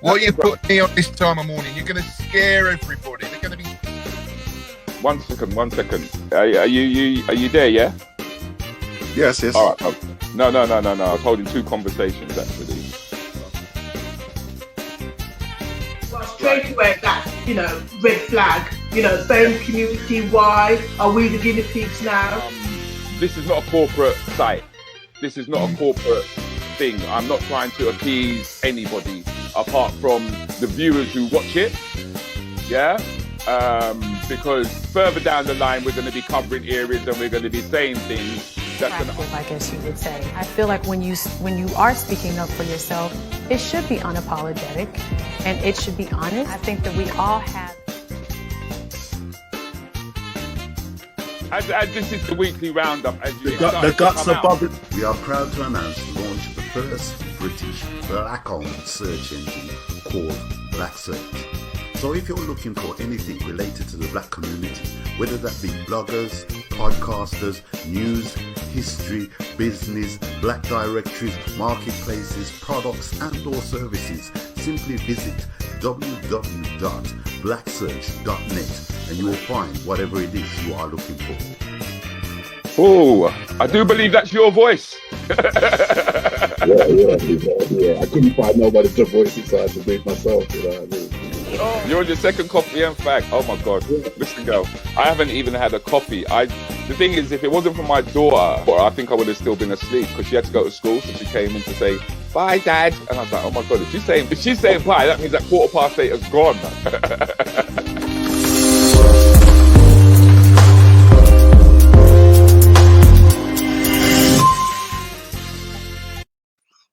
What you put me on this time of morning? You're going to scare everybody. They're going to be. One second. Are you there? Yeah. Yes. All right. No. I was holding two conversations actually. Well, straight away, that's red flag. Bone community. Why are we the guinea pigs now? This is not a corporate site. This is not a corporate thing. I'm not trying to appease anybody apart from the viewers who watch it. Yeah. Because further down the line, we're going to be covering areas and we're going to be saying things that's going to. I guess you would say. I feel like when you are speaking up for yourself, it should be unapologetic and it should be honest. I think that we all have. As this is the weekly roundup, as you the guts are bubbling. We are proud to announce the launch of the first British black-owned search engine called Black Search. So if you're looking for anything related to the black community, whether that be bloggers, podcasters, news, history, business, black directories, marketplaces, products and or services, simply visit www.blacksearch.net and you will find whatever it is you are looking for. Oh, I do believe that's your voice. Yeah. I couldn't find nobody to voice it, so I had to do it myself. You're on your second coffee and fag. Oh my God. Listen, girl, I haven't even had a coffee. The thing is, if it wasn't for my daughter, I think I would have still been asleep because she had to go to school, so she came in to say, bye, Dad. And I was like, oh my God, if she's saying bye, that means that 8:15 has gone.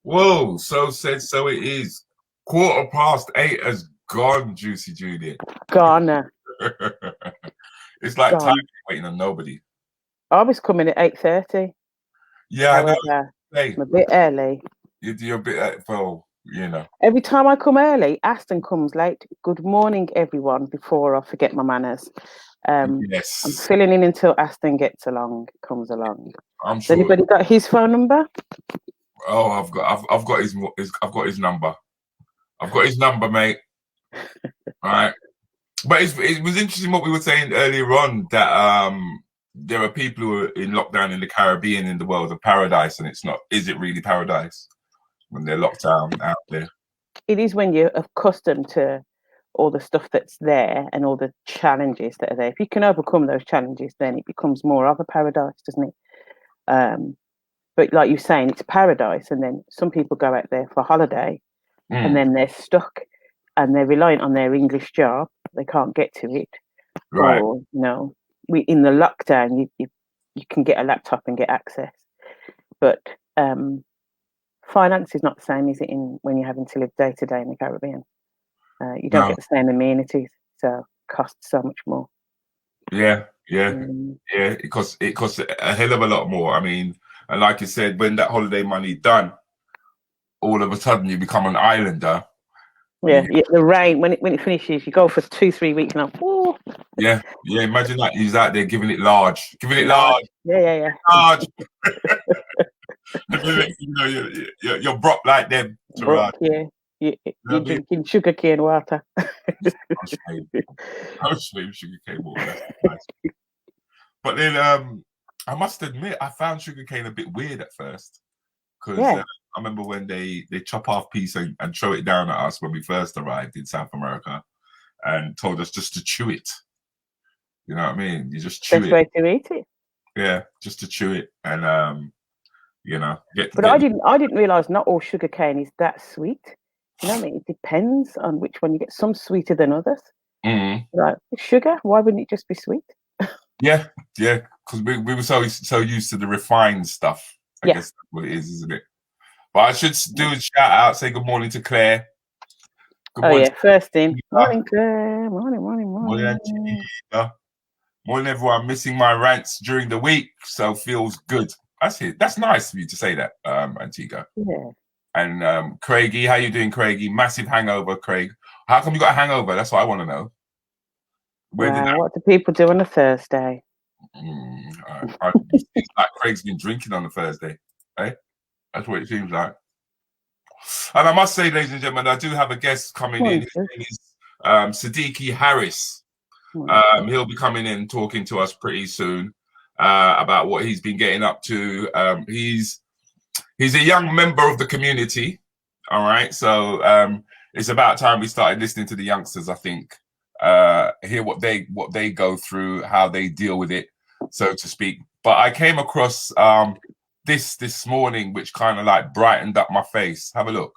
Whoa, so said, so it is. 8:15 has gone, Juicy Juliet. Gone. It's like time waiting on nobody. I was coming at 8:30. Yeah, I know. I'm a bit early. You're a bit, Every time I come early, Aston comes late. Good morning, everyone, before I forget my manners. Yes. I'm filling in until Aston comes along. I'm sure. Has anybody got his phone number? Oh, I've got his number. I've got his number, mate. All right. But it was interesting what we were saying earlier on, that there are people who are in lockdown in the Caribbean, in the world of paradise, and it's not. Is it really paradise when they're locked down out there? It is when you're accustomed to all the stuff that's there and all the challenges that are there. If you can overcome those challenges, then it becomes more of a paradise, doesn't it? But like you're saying, it's paradise, and then some people go out there for holiday, and then they're stuck, and they're reliant on their English job. They can't get to it. Right. Or, we in the lockdown, you can get a laptop and get access, but finance is not the same, is it? When you're having to live day to day in the Caribbean, you don't get the same amenities, so it costs so much more. Yeah. It costs a hell of a lot more. I mean, and like you said, when that holiday money done, all of a sudden you become an islander. Yeah, the rain when it finishes, you go for 2-3 weeks now. Yeah. Imagine that he's out there giving it large. Yeah. Large. You're broke like them. Broke, yeah. You're drinking sugarcane water. I'm sure sugarcane water. That's nice. But then I must admit, I found sugarcane a bit weird at first, because I remember when they chop off piece and throw it down at us when we first arrived in South America, and told us just to chew it. You know what I mean? You just chew it. Best way to eat it. Yeah, just to chew it, and But I didn't realise not all sugarcane is that sweet. You know what I mean? It depends on which one you get. Some sweeter than others. Mm-hmm. Like sugar, why wouldn't it just be sweet? Yeah, because we were so used to the refined stuff. I guess that's what it is, isn't it? But I should do a shout out, say good morning to Claire. Good morning. First thing. Morning, Claire. Morning. Morning, everyone. Missing my rants during the week, so feels good. That's it. That's nice of you to say that, Antigua. Yeah. And Craigie, how you doing, Craigie? Massive hangover, Craig. How come you got a hangover? That's what I want to know. What do people do on a Thursday? It's like Craig's been drinking on a Thursday, eh? That's what it seems like. And I must say, ladies and gentlemen, I do have a guest coming in. His Wonderful. name is Sadiki Harris. He'll be coming in talking to us pretty soon about what he's been getting up to. He's a young member of the community. All right, so it's about time we started listening to the youngsters. I think hear what they go through, how they deal with it, so to speak. But I came across this morning, which kind of like brightened up my face. Have a look.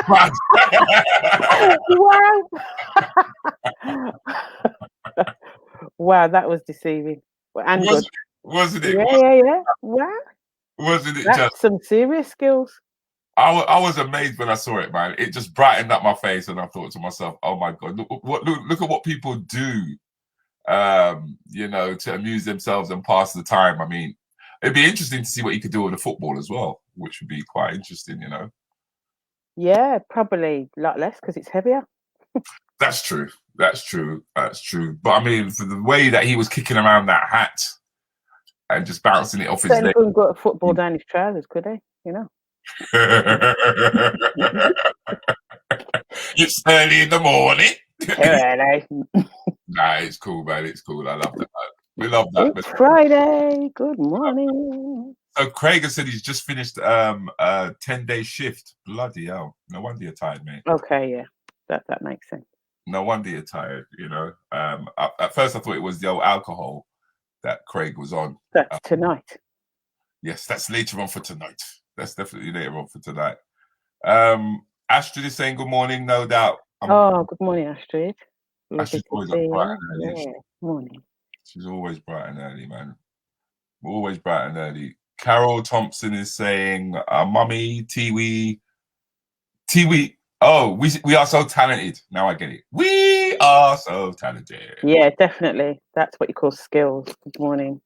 Wow. Wow, that was deceiving. And good. Wasn't it? Yeah. Wow. Wasn't it That's just? some serious skills. I was amazed when I saw it, man. It just brightened up my face, and I thought to myself, "Oh my God, look at what people do, to amuse themselves and pass the time." I mean, it'd be interesting to see what you could do with the football as well, which would be quite interesting, Yeah, probably a lot less because it's heavier. That's true. But I mean, for the way that he was kicking around that hat and just bouncing it off his leg. Couldn't got a football down his trousers, could he? It's early in the morning. Early. Nah, it's cool, man. It's cool. I love that. We love that. It's Friday. Good morning. So Craig has said he's just finished a 10-day shift. Bloody hell. No wonder you're tired, mate. Okay, yeah. That makes sense. No wonder you're tired, At first I thought it was the old alcohol that Craig was on. That's tonight. Yes, that's later on for tonight. That's definitely later on for tonight. Astrid is saying good morning, no doubt. Good morning, Astrid. Astrid's always up bright and early. Yeah, morning. She's always bright and early, man. Always bright and early. Carol Thompson is saying, Mummy, Tiwi. Oh, we are so talented. Now I get it. We are so talented. Yeah, definitely. That's what you call skills. Good morning.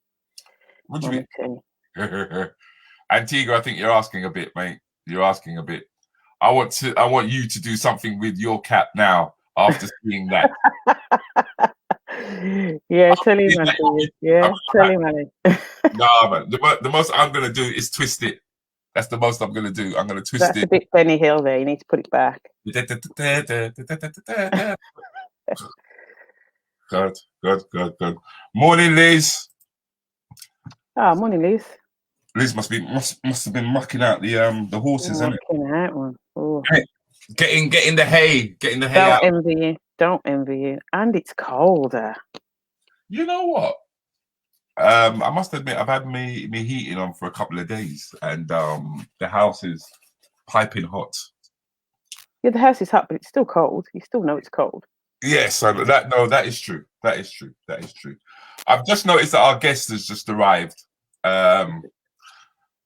What do you mean? Antigua, I think you're asking a bit, mate. You're asking a bit. I want you to do something with your cap now after seeing that. Yeah, tell him, Antigua. Yeah, tell him, Annie. No, man. The most I'm gonna do is twist it. That's the most I'm gonna do. I'm gonna twist it. That's a bit Benny Hill there. You need to put it back. Good. Morning, Liz. Morning, Liz. Liz must have been mucking out the horses, isn't it? Mucking out one. Oh. Getting the hay out. Don't envy you. And it's colder. You know what? I must admit, I've had me heating on for a couple of days, and the house is piping hot. Yeah, the house is hot, but it's still cold. You still know it's cold. Yes, that is true. That is true. I've just noticed that our guest has just arrived.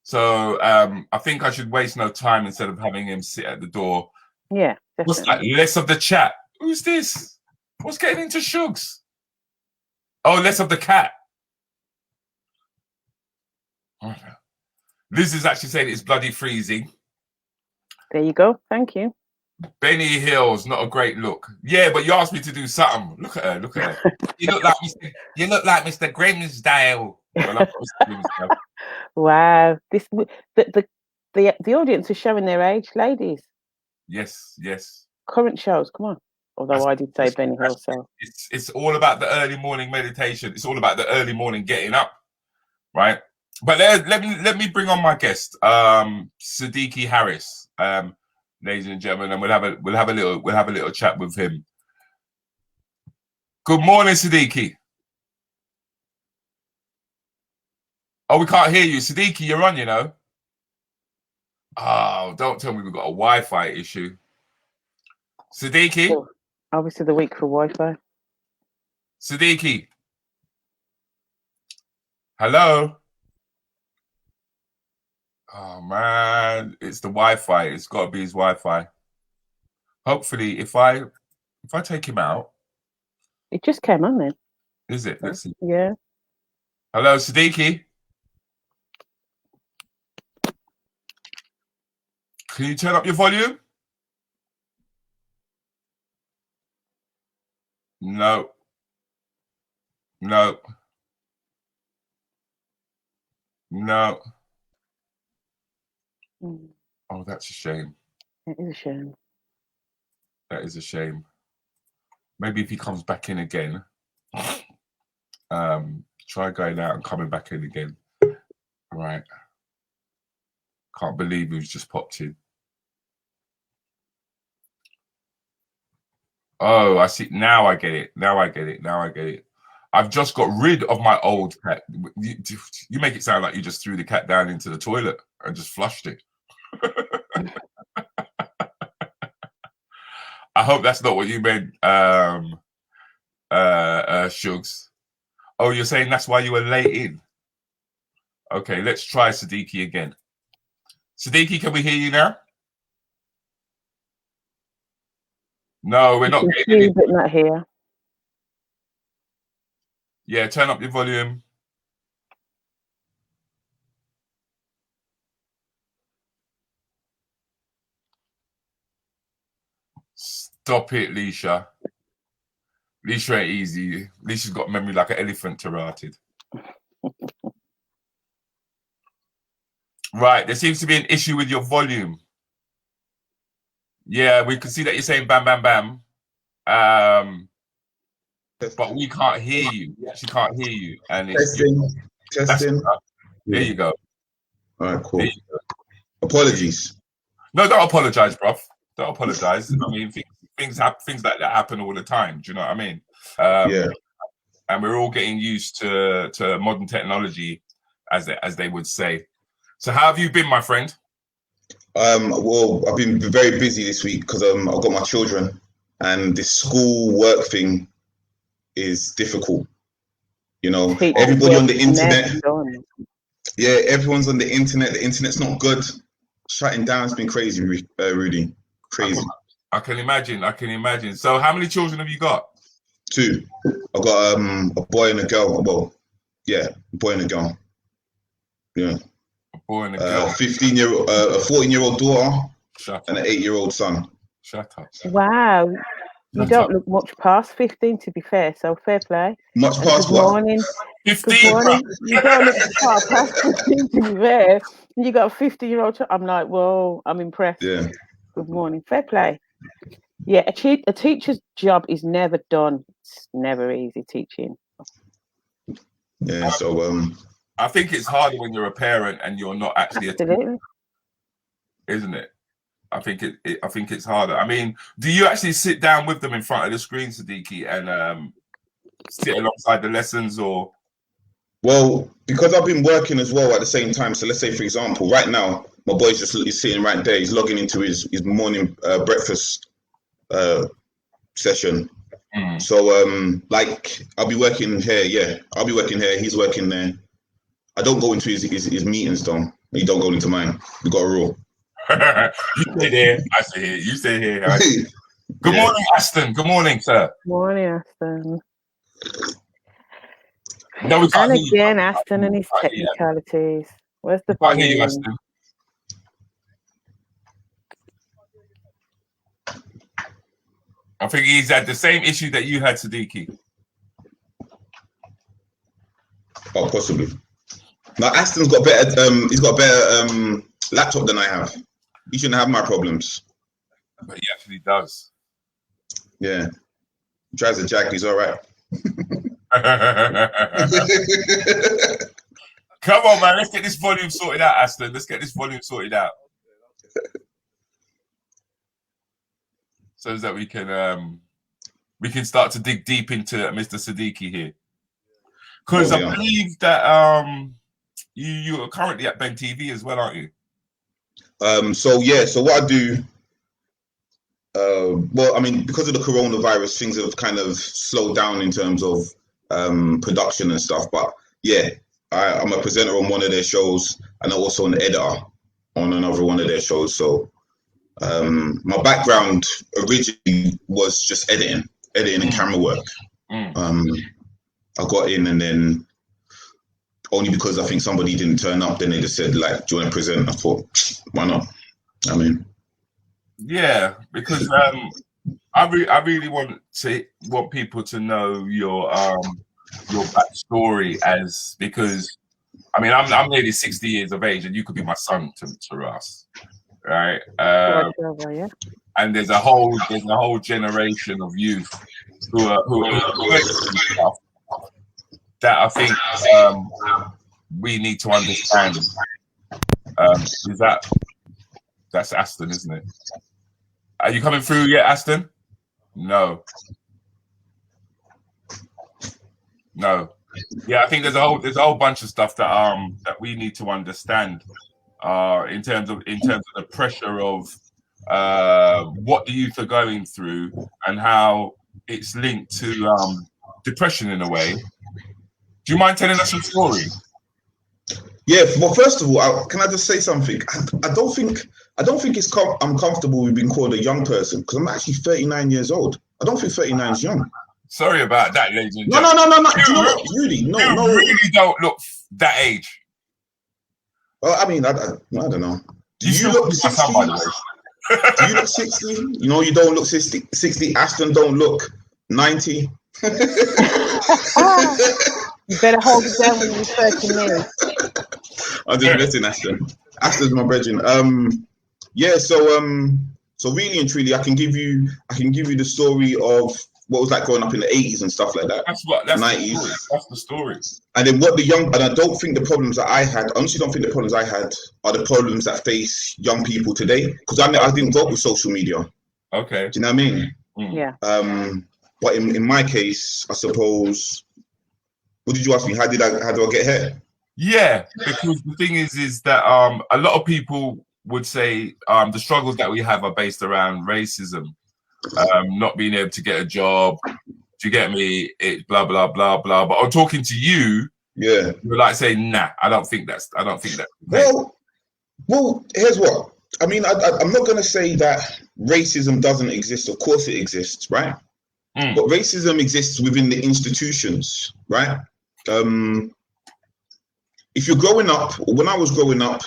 So I think I should waste no time instead of having him sit at the door. Yeah, definitely. What's that? Less of the chat. Who's this? What's getting into Shugs? Oh, less of the cat. Liz is actually saying it's bloody freezing. There you go. Thank you. Benny Hill's not a great look. Yeah, but you asked me to do something. Look at her. You look like Mr. Grimsdale. Wow. This the audience is showing their age, ladies. Yes. Current shows, come on. Although I did say Benny Hill, so it's all about the early morning meditation. It's all about the early morning getting up, right? But let me bring on my guest, Sadiki Harris, ladies and gentlemen, and we'll have a little chat with him. Good morning, Sadiki. Oh, we can't hear you, Sadiki. You're on, you know. Oh, don't tell me we've got a Wi-Fi issue, Sadiki. Oh, obviously, the week for Wi-Fi. Sadiki. Hello. Oh man, it's the Wi-Fi. It's got to be his Wi-Fi. Hopefully, if I take him out, it just came on then. Is it? Let's see. Yeah. Hello, Sadiki. Can you turn up your volume? No. No. No. Oh, that's a shame. It is a shame. That is a shame. Maybe if he comes back in again, try going out and coming back in again. Right. Can't believe he's just popped in. Oh, I see. Now I get it. Now I get it. Now I get it. I've just got rid of my old cat. You make it sound like you just threw the cat down into the toilet and just flushed it. I hope that's not what you meant, Shugs. Oh, you're saying that's why you were late in? Okay, let's try Sadiki again. Sadiki, can we hear you now? No, we're not getting it. But not here. Yeah, turn up your volume. Stop it, Leisha. Leisha ain't easy. Leisha's got memory like an elephant to Right, there seems to be an issue with your volume. Yeah, we can see that you're saying bam, bam, bam. But we can't hear you. We actually can't hear you. And it's Testing. There you go. All right, cool. Apologies. No, don't apologize, bruv. Don't apologize. I mean, things like that happen all the time. Do you know what I mean? Yeah. And we're all getting used to modern technology, as they would say. So, how have you been, my friend? Well, I've been very busy this week because I've got my children, and this school work thing is difficult. You know, everybody on the internet. Yeah, everyone's on the internet. The internet's not good. Shutting down has been crazy, Rudy. Crazy. I can imagine. So, how many children have you got? 2. I've got a boy and a girl. Well, yeah, a boy and a girl. Yeah. A boy and a girl. 15-year-old, a 14-year-old daughter, and an 8-year-old son. Shut up. Wow. You don't look much past 15, to be fair. So fair play. Much past what? Morning. 15. Good morning. You don't look past 15, to be fair. You got a 50-year-old. I'm like, whoa, I'm impressed. Yeah. Good morning. Fair play. Yeah, a teacher's job is never done. It's never easy teaching. Yeah. So I think it's harder when you're a parent and you're not actually a teacher, isn't it? I think it's harder. I mean, do you actually sit down with them in front of the screen, Sadiki, and sit alongside the lessons, or? Well, because I've been working as well at the same time. So let's say, for example, right now my boy's just sitting right there. He's logging into his morning breakfast session. So like I'll be working here. Yeah, I'll be working here. He's working there. I don't go into his meetings though. He don't go into mine. We got a rule. You stay there. I stay here. You stay here. Good morning, Aston. Good morning, sir. Morning, Aston. No, we can't and hear again, you. Aston and his technicalities. Where's the I hear you, Aston. I think he's had the same issue that you had, Sadiki. Oh, possibly. Now Aston's got better. He's got a better laptop than I have. He shouldn't have my problems. But he actually does. Yeah. He tries to jack. He's all right. Come on, man. Let's get this volume sorted out, Aston. Let's get this volume sorted out. So that we can start to dig deep into Mr. Sadiki here. Because I believe that you are currently at Ben TV as well, aren't you? So what I do, well, I mean, because of the coronavirus, things have kind of slowed down in terms of production and stuff. But yeah, I'm a presenter on one of their shows and also an editor on another one of their shows. So my background originally was just editing and camera work. I got in, and then only because I think somebody didn't turn up, then they just said, like, do you want to present? I thought, why not? I mean, yeah, because I really want people to know your backstory, because I mean, I'm nearly 60 years of age, and you could be my son to us, right? And there's a whole generation of youth who are stuff that I think we need to understand. That's Aston, isn't it? Are you coming through yet, Aston? No. Yeah, I think there's a whole bunch of stuff that we need to understand in terms of the pressure of what the youth are going through and how it's linked to depression in a way. Do you mind telling us some story? Yeah. Well, first of all, can I just say something? I don't think I'm comfortable with being called a young person, because I'm actually 39 years old. I don't think 39 is young. Sorry about that, ladies and gentlemen. No. Rudy, you really don't look that age. Well, I mean, I don't know. Do you look 60? Do you look 60? You know, you don't look 60. Aston don't look 90. You better hold it down when you refer to me. I'm just messing, Aston. Aston's my brethren. Yeah. So really and truly, I can give you the story of what it was like growing up in the 80s and stuff like that. That's 90s. That's the story. And then and I don't think the problems that I had, honestly don't think the problems I had are the problems that face young people today. Because I didn't grow up with social media. Okay. Do you know what I mean? Yeah. But in my case, I suppose, what did you ask me? How do I get here? Yeah, because the thing is that a lot of people would say the struggles that we have are based around racism, not being able to get a job. Do you get me? It's blah blah blah blah. But I'm talking to you. Yeah, you're like saying, nah, I don't think that's. Well, here's what I mean. I'm not going to say that racism doesn't exist. Of course, it exists, right? But racism exists within the institutions, right? If you're growing up, when I was growing up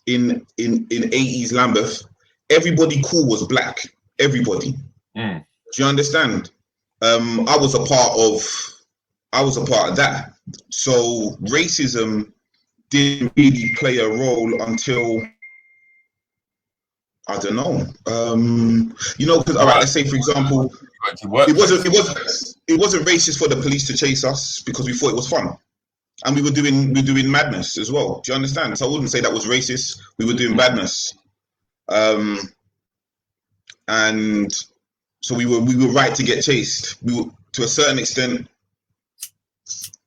in 80s Lambeth, everybody cool was black. Everybody. Do you understand? I was a part of that. So racism didn't really play a role until, I don't know. You know, because all right, let's say for example, it wasn't racist for the police to chase us because we thought it was fun. And we were doing madness as well. Do you understand? So I wouldn't say that was racist. We were doing badness, and so we were right to get chased. We were, to a certain extent,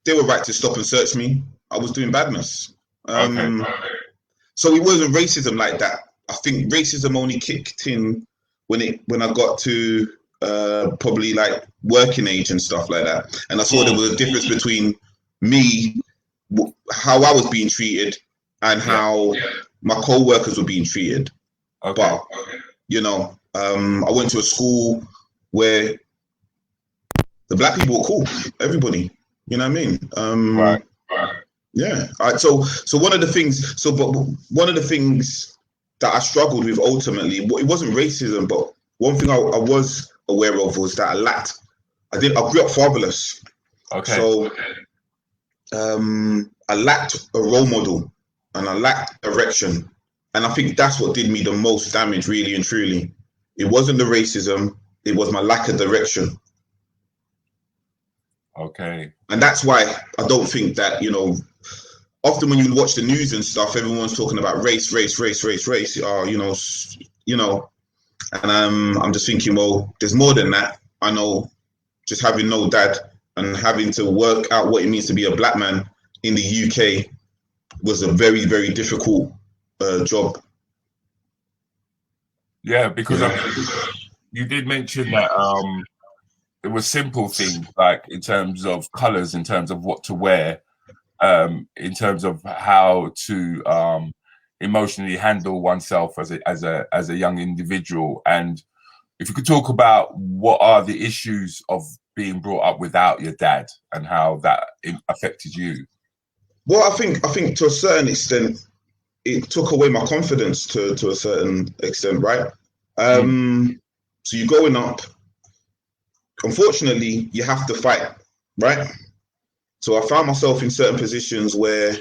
they were right to stop and search me. I was doing badness. So it wasn't racism like that. I think racism only kicked in when I got to probably like working age and stuff like that, and I saw there was a difference between me, how I was being treated, and how my co-workers were being treated. But you know, I went to a school where the black people were cool, everybody. You know what I mean? Right. Yeah. So one of the things that I struggled with ultimately, it wasn't racism, but one thing I was aware of was that I grew up fatherless. Okay. So I lacked a role model and I lacked direction. And I think that's what did me the most damage, really and truly. It wasn't the racism, it was my lack of direction. Okay. And that's why I don't think that, you know, often when you watch the news and stuff, everyone's talking about race. And I'm just thinking, well, there's more than that. I know, just having no dad and having to work out what it means to be a black man in the UK was a very, very difficult job. Yeah, because you did mention that it was simple things, like in terms of colors, in terms of what to wear, in terms of how to emotionally handle oneself as a young individual. And if you could talk about what are the issues of being brought up without your dad and how that affected you. Well, I think to a certain extent, it took away my confidence to a certain extent, right? So you're growing up. Unfortunately, you have to fight, right? So I found myself in certain positions where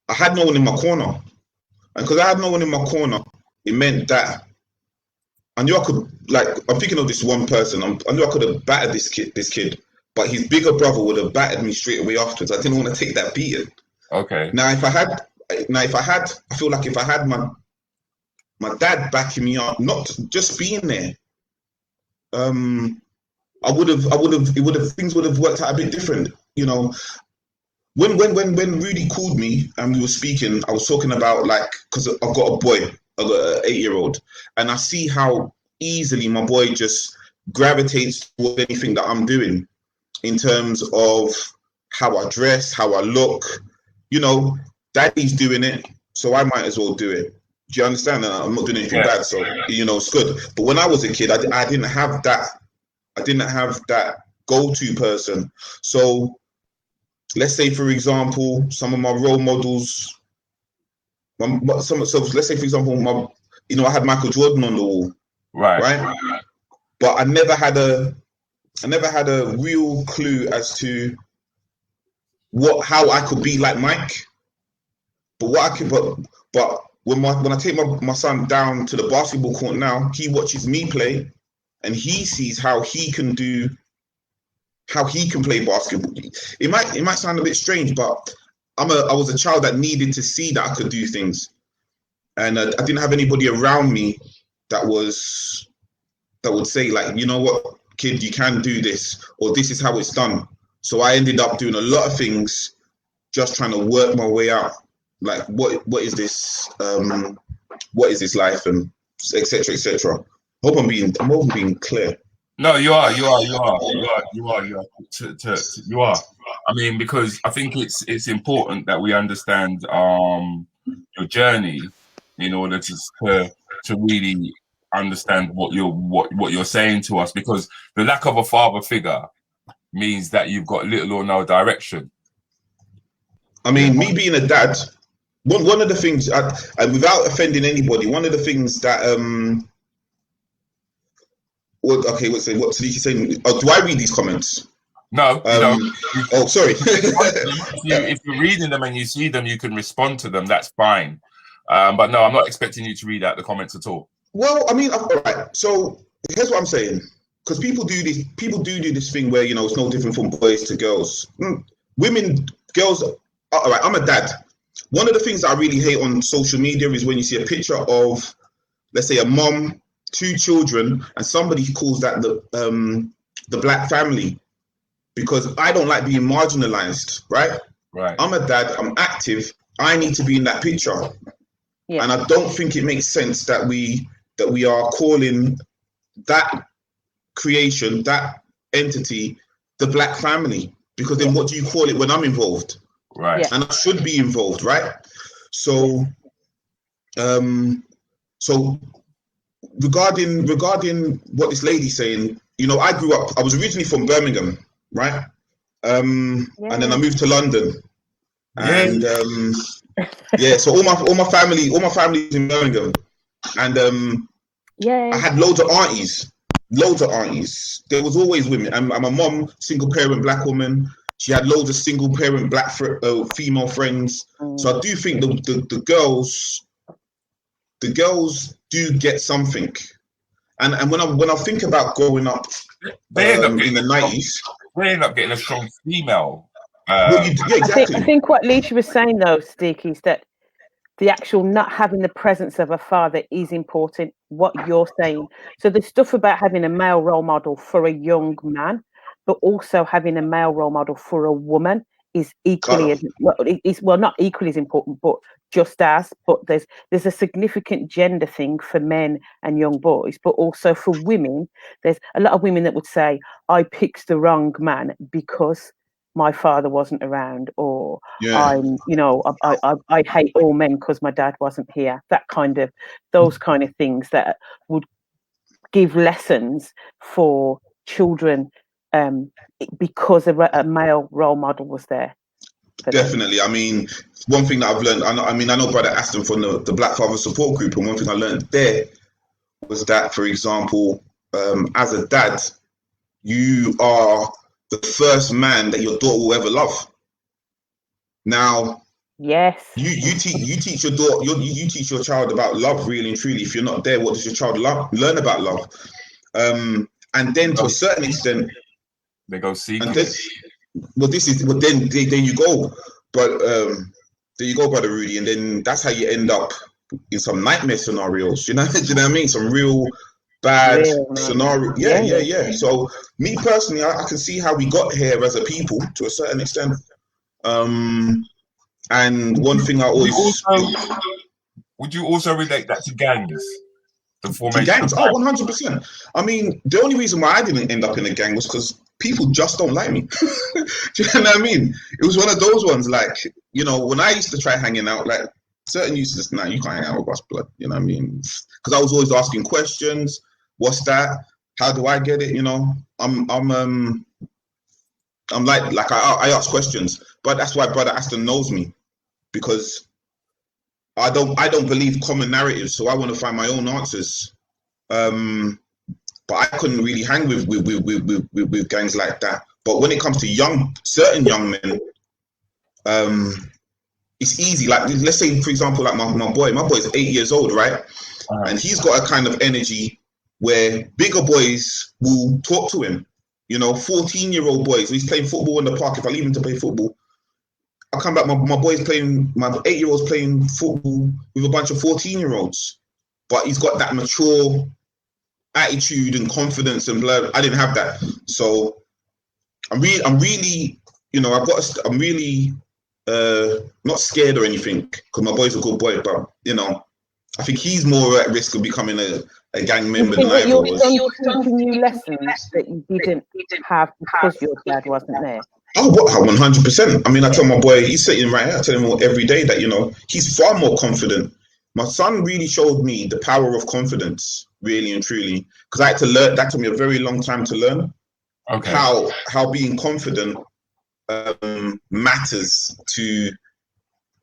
I had no one in my corner. And because I had no one in my corner, it meant that I knew I could, like, I'm thinking of this one person. I knew I could have battered this kid, but his bigger brother would have battered me straight away afterwards. I didn't want to take that beating. Okay. Now, if I feel like if I had my dad backing me up, not just being there, things would have worked out a bit different. You know, when Rudi called me and we were speaking, I was talking about, like, because I've got a boy, I've got an 8-year-old, and I see how easily my boy just gravitates toward anything that I'm doing in terms of how I dress, how I look. You know, daddy's doing it, so I might as well do it. Do you understand? I'm not doing anything bad, so, you know, it's good. But when I was a kid, I didn't have that. I didn't have that go-to person. So let's say, for example, some of my role models. Let's say, for example, I had Michael Jordan on the wall, right? But I never had a real clue as to how I could be like Mike. But when I take my son down to the basketball court now, he watches me play, and he sees how he can play basketball. It might sound a bit strange, but I was a child that needed to see that I could do things, and I didn't have anybody around me that would say, like, you know what, kid, you can do this, or this is how it's done. So I ended up doing a lot of things, just trying to work my way out. Like, what is this? What is this life, and etc. etc. Hope I'm being clear. No, you are. I mean, because I think it's important that we understand your journey in order to really understand what you're saying to us, because the lack of a father figure means that you've got little or no direction. I mean, me being a dad, one of the things, and without offending anybody, one of the things that what Sadiki saying? Oh, do I read these comments? No. Oh, sorry. if you're reading them and you see them, you can respond to them. That's fine. But no, I'm not expecting you to read out the comments at all. Well, I mean, all right. So here's what I'm saying, because people do this thing where, you know, it's no different from boys to girls. Girls. All right, I'm a dad. One of the things that I really hate on social media is when you see a picture of, let's say, a mom, 2 children, and somebody calls that the black family, because I don't like being marginalized, right? Right. I'm a dad, I'm active, I need to be in that picture. Yeah. And I don't think it makes sense that we are calling that creation, that entity, the black family, because then what do you call it when I'm involved? Right. Yeah. And I should be involved, right? So regarding what this lady's saying, you know, I was originally from Birmingham, right? And then I moved to London. And so all my family is in Birmingham. And I had loads of aunties. There was always women. And my mom, single parent black woman, she had loads of single parent black female friends. So I do think the girls do get something. And when I think about growing up in the 90s, they end up getting a strong female exactly. I think what Leisha was saying though, Sadiki, is that the actual not having the presence of a father is important. What you're saying. So the stuff about having a male role model for a young man, but also having a male role model for a woman is equally not equally as important, but just as. But there's a significant gender thing for men and young boys, but also for women. There's a lot of women that would say, I picked the wrong man because my father wasn't around, or I'm, I hate all men because my dad wasn't here. Those kind of things that would give lessons for children because a male role model was there. Definitely. I mean, one thing that I've learned, I know Brother Aston from the Black Father Support Group, and one thing I learned there was that, for example, as a dad, you are the first man that your daughter will ever love. Now, yes, you teach your daughter, you teach your child about love, really and truly. If you're not there, what does your child learn about love? And then to a certain extent, they go seek. And then you go, but there you go, Brother Rudi, and then that's how you end up in some nightmare scenarios. Do you know what I mean? Some real bad scenario. Yeah. So me personally, I can see how we got here as a people to a certain extent. And one thing I always would you also relate that to gangs? The formation gangs? Oh, 100%. I mean, the only reason why I didn't end up in a gang was because people just don't like me. Do you know what I mean? It was one of those ones, like, when I used to try hanging out, like certain used to just, you can't hang out with us, blood. You know what I mean? Because I was always asking questions. What's that? How do I get it? I'm like I ask questions, but that's why Brother Aston knows me, because I don't believe common narratives, so I want to find my own answers. But I couldn't really hang with gangs like that. But when it comes to certain young men, it's easy. Like, let's say, for example, like my boy's 8 years old, right? And he's got a kind of energy where bigger boys will talk to him. 14-year-old boys. He's playing football in the park. If I leave him to play football, I come back, my 8-year-old's playing football with a bunch of 14-year-olds. But he's got that mature attitude and confidence and blah. I didn't have that. So I'm really not scared or anything, because my boy's a good boy, but I think he's more at risk of becoming a gang member than I ever was. Teaching you lessons that you didn't have because your dad wasn't there. Oh, 100%. I mean, I tell my boy, he's sitting right here, I tell him every day that, he's far more confident. My son really showed me the power of confidence, really and truly, because I had to learn. That took me a very long time to learn. Okay. How being confident matters to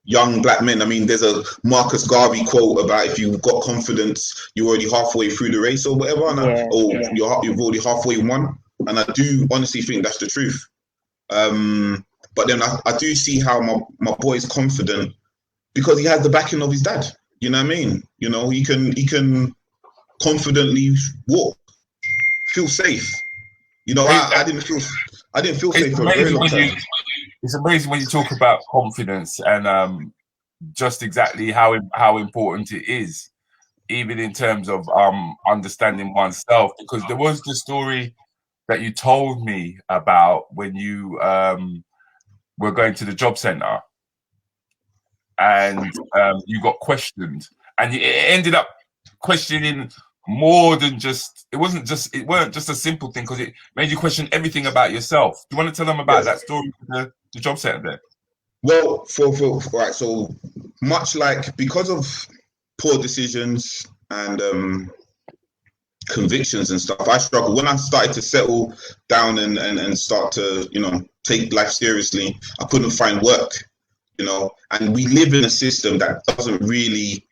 young black men. I mean, there's a Marcus Garvey quote about, if you've got confidence, you're already halfway through the race or whatever, you've already halfway won. And I do honestly think that's the truth. But then I do see how my boy's confident because he has the backing of his dad. You know what I mean? He can confidently walk, feel safe. I didn't feel safe for a very long time. It's amazing when you talk about confidence and just exactly how important it is, even in terms of understanding oneself. Because there was the story that you told me about when you were going to the job centre and you got questioned, and it ended up questioning more than just. It weren't just a simple thing, because it made you question everything about yourself. Do you want to tell them about that story with the job centre there? Well, right, so much like, because of poor decisions and convictions and stuff, I struggled. When I started to settle down and start to take life seriously, I couldn't find work. And we live in a system that doesn't really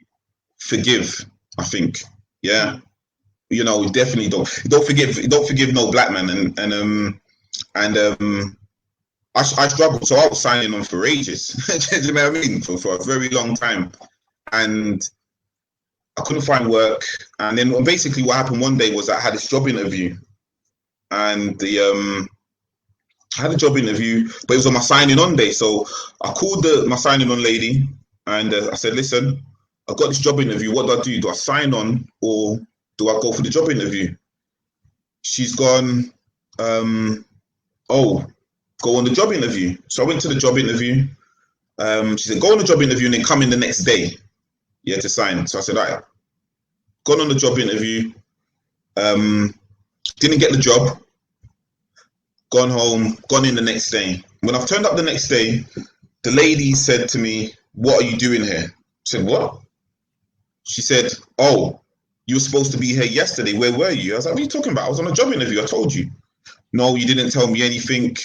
forgive, I think. Yeah. We definitely don't forgive no black man, and I struggled. So I was signing on for ages. Do you know what I mean? For a very long time, and I couldn't find work. And then basically what happened one day was I had this job interview, and I had a job interview, but it was on my signing on day. So I called my signing on lady, and I said, listen, I've got this job interview. What do I do? Do I sign on or do I go for the job interview? She's gone, oh, go on the job interview. So I went to the job interview. She said, go on the job interview and then come in the next day, yeah, to sign. So I said, all right, gone on the job interview, didn't get the job, gone home, gone in the next day. When I've turned up the next day, the lady said to me, what are you doing here? I said, what? She said, oh, you were supposed to be here yesterday. Where were you? I was like, what are you talking about? I was on a job interview. I told you. No, you didn't tell me anything.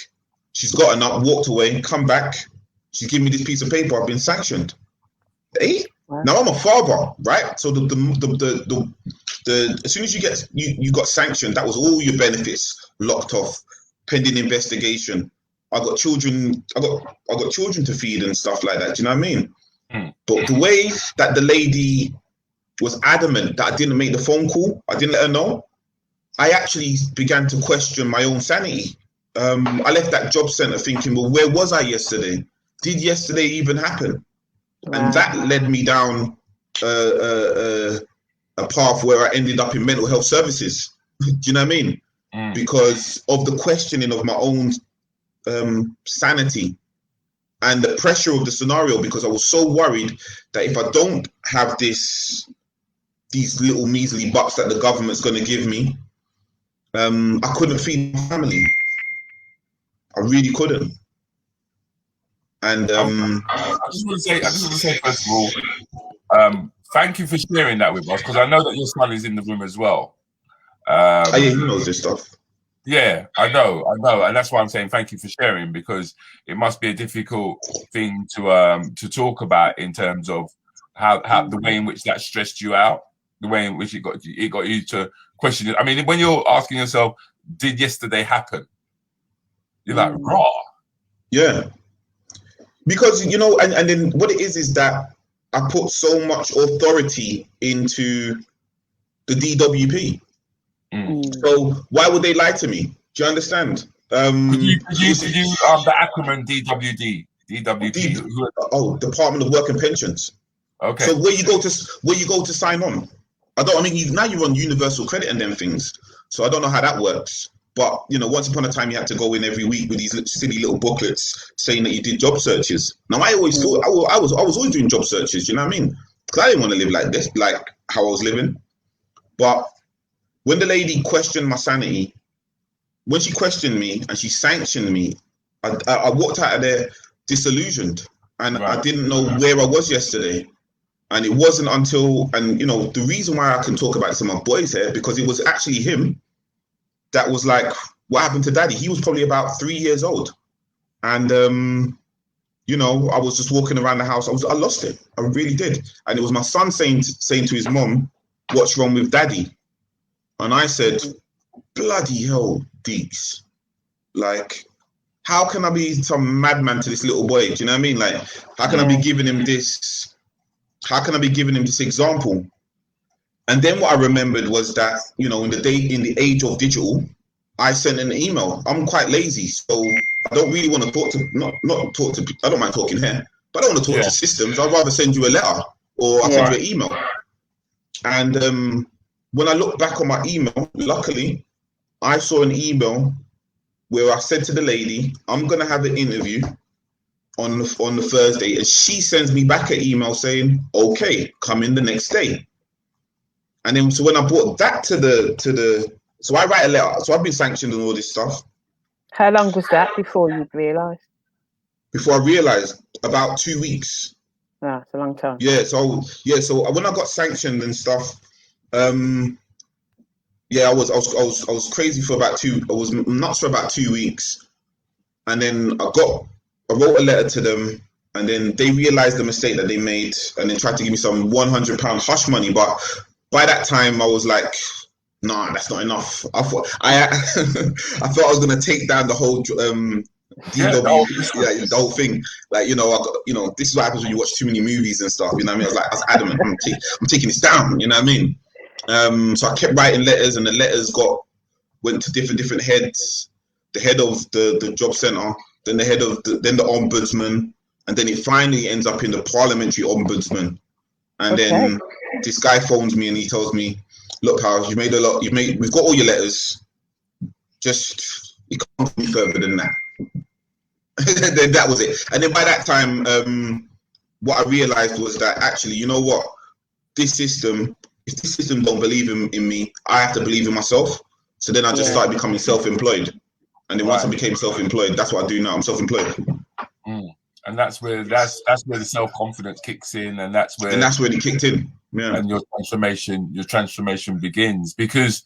She's gotten up, walked away, come back. She's given me this piece of paper. I've been sanctioned. Hey, now I'm a father, right? So the as soon as you got sanctioned, that was all your benefits locked off, pending investigation. I got children. I got children to feed and stuff like that. Do you know what I mean? But the way that the lady was adamant that I didn't make the phone call, I didn't let her know, I actually began to question my own sanity. I left that job centre thinking, well, where was I yesterday? Did yesterday even happen? Wow. And that led me down a path where I ended up in mental health services. Do you know what I mean? Because of the questioning of my own sanity and the pressure of the scenario, because I was so worried that if I don't have these little measly bucks that the government's going to give me, I couldn't feed my family. I really couldn't. And I just want to say first of all, thank you for sharing that with us, because I know that your son is in the room as well. Yeah, he knows this stuff. Yeah, I know, and that's why I'm saying thank you for sharing, because it must be a difficult thing to talk about in terms of how the way in which that stressed you out, the way in which it got you to question it. I mean, when you're asking yourself, did yesterday happen? You're like, raw. Yeah. Because, you know, and then what it is that I put so much authority into the DWP. So why would they lie to me? Do you understand? Could you the acronym DWD? Oh, Department of Work and Pensions. Okay. So where you go to sign on? Now you're on universal credit and them things. So I don't know how that works. But, you know, once upon a time, you had to go in every week with these silly little booklets saying that you did job searches. Now, I always thought I was always doing job searches. You know what I mean? Because I didn't want to live like this, like how I was living. But when the lady questioned my sanity, when she questioned me and she sanctioned me, I walked out of there disillusioned, and I didn't know where I was yesterday. And it wasn't until, and you know, the reason why I can talk about this to my boys here, because it was actually him that was like, what happened to daddy? He was probably about 3 years old. And, you know, I was just walking around the house. I lost it. I really did. And it was my son saying to his mom, what's wrong with daddy? And I said, bloody hell, Deeks. Like, how can I be some madman to this little boy? Do you know what I mean? Like, how can I be giving him this? How can I be giving him this example? And then what I remembered was that, you know, in the age of digital, I sent an email. I'm quite lazy, so I don't really want to talk to, not talk to, I don't mind talking here, but I don't want to talk to systems. I'd rather send you a letter or I'll send you an email. And when I look back on my email, luckily, I saw an email where I said to the lady, I'm going to have an interview on the Thursday. And she sends me back an email saying, okay, come in the next day. And then, so when I brought that to the, so I write a letter. So I've been sanctioned and all this stuff. How long was that before you realised? Before I realised, about 2 weeks. Ah, it's a long time. Yeah. So when I got sanctioned and stuff, I was crazy for about I was nuts for about 2 weeks, and then I wrote a letter to them, and then they realised the mistake that they made, and then tried to give me some £100 hush money, but by that time, I was like, nah, that's not enough. I thought I thought I was gonna take down the whole DW, the whole thing. Like, you know, this is what happens when you watch too many movies and stuff. You know what I mean? I was adamant. I'm taking this down. You know what I mean? So I kept writing letters, and the letters went to different heads. the head of the job centre, then the head of then the ombudsman, and then it finally ends up in the parliamentary ombudsman. And then this guy phones me and he tells me, "Look, Hal, you made a lot. We've got all your letters. Just you can't go further than that." Then that was it. And then by that time, what I realized was that actually, you know what, if this system don't believe in me, I have to believe in myself. So then I just started becoming self-employed. And then once I became self-employed, that's what I do now. I'm self-employed. And that's where the self-confidence kicks in, and that's when it kicked in. Yeah. And your transformation begins, because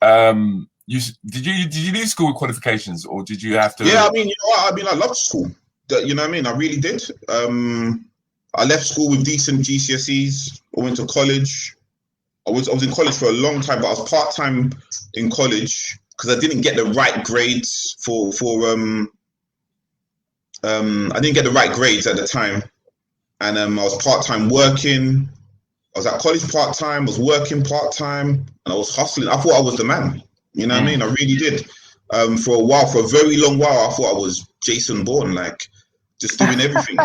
did you leave school with qualifications, or did you have to? Yeah, I mean, you know what? I mean, I loved school. You know what I mean? I really did. I left school with decent GCSEs. I went to college. I was in college for a long time, but I was part-time in college because I didn't get the right grades I didn't get the right grades at the time, and I was part-time working. I was at college part-time, was working part-time, and I was hustling. I thought I was the man. You know what I mean? I really did. For a very long while, I thought I was Jason Bourne, like just doing everything.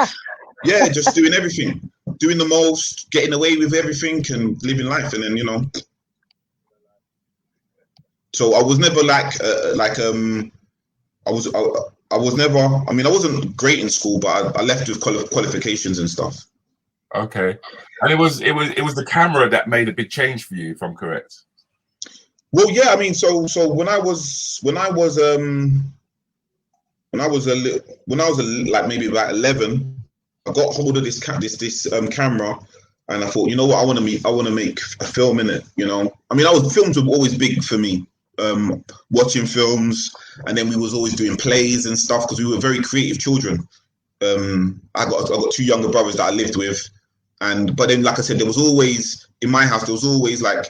Yeah, just doing everything, doing the most, getting away with everything, and living life. And then, you know, so I was never I was never. I mean, I wasn't great in school, but I left with qualifications and stuff. Okay, and it was the camera that made a big change for you, if I'm correct. Well, yeah. I mean, so when I was like maybe about 11. I got hold of this camera, and I thought, you know what, I want to make a film in it. You know, I mean, films were always big for me. Watching films, and then we was always doing plays and stuff because we were very creative children. I got two younger brothers that I lived with, but then, like I said, there was always in my house like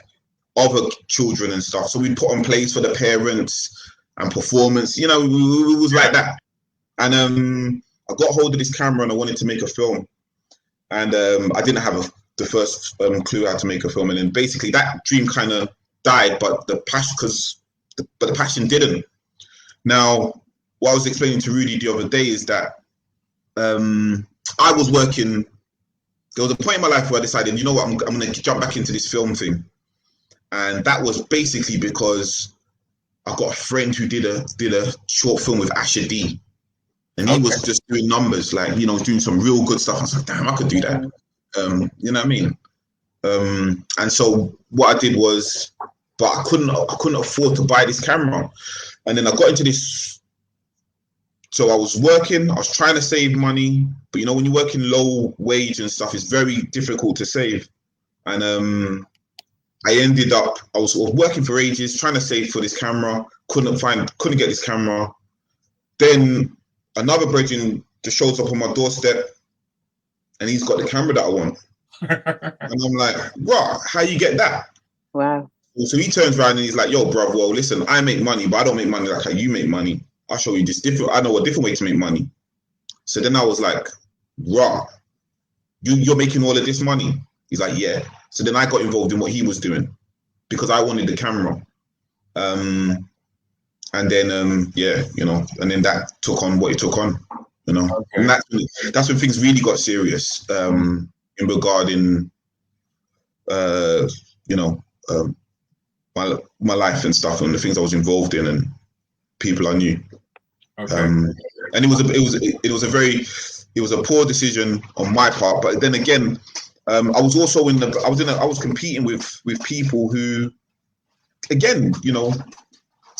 other children and stuff. So we'd put on plays for the parents and performance. You know, it was like that. And I got hold of this camera and I wanted to make a film, and I didn't have the first clue how to make a film, and then basically that dream kind of died, but the passion didn't. Now, what I was explaining to Rudi the other day is that I was working. There was a point in my life where I decided, you know what, I'm going to jump back into this film thing, and that was basically because I got a friend who did a short film with Asher D. And he was just doing numbers, like, you know, doing some real good stuff. I was like, damn, I could do that. You know what I mean? And so what I did was, but I couldn't afford to buy this camera. And then I got into this. So I was working, I was trying to save money, but you know, when you're working low wage and stuff, it's very difficult to save. And I was working for ages, trying to save for this camera, couldn't get this camera. Then another brethren just shows up on my doorstep, and he's got the camera that I want. And I'm like, "Wow, how you get that?" Wow. So he turns around and he's like, "Yo, bruv, well, listen, I make money, but I don't make money like how you make money. I'll show you this different. I know a different way to make money." So then I was like, "Raw, you're making all of this money?" He's like, "Yeah." So then I got involved in what he was doing because I wanted the camera. And then, yeah, you know, and then that took on what it took on, you know. Okay. And that's when things really got serious in regarding, you know, my life and stuff, and the things I was involved in and people I knew. Okay. And it was a poor decision on my part, but then again, I was competing with people who, again, you know.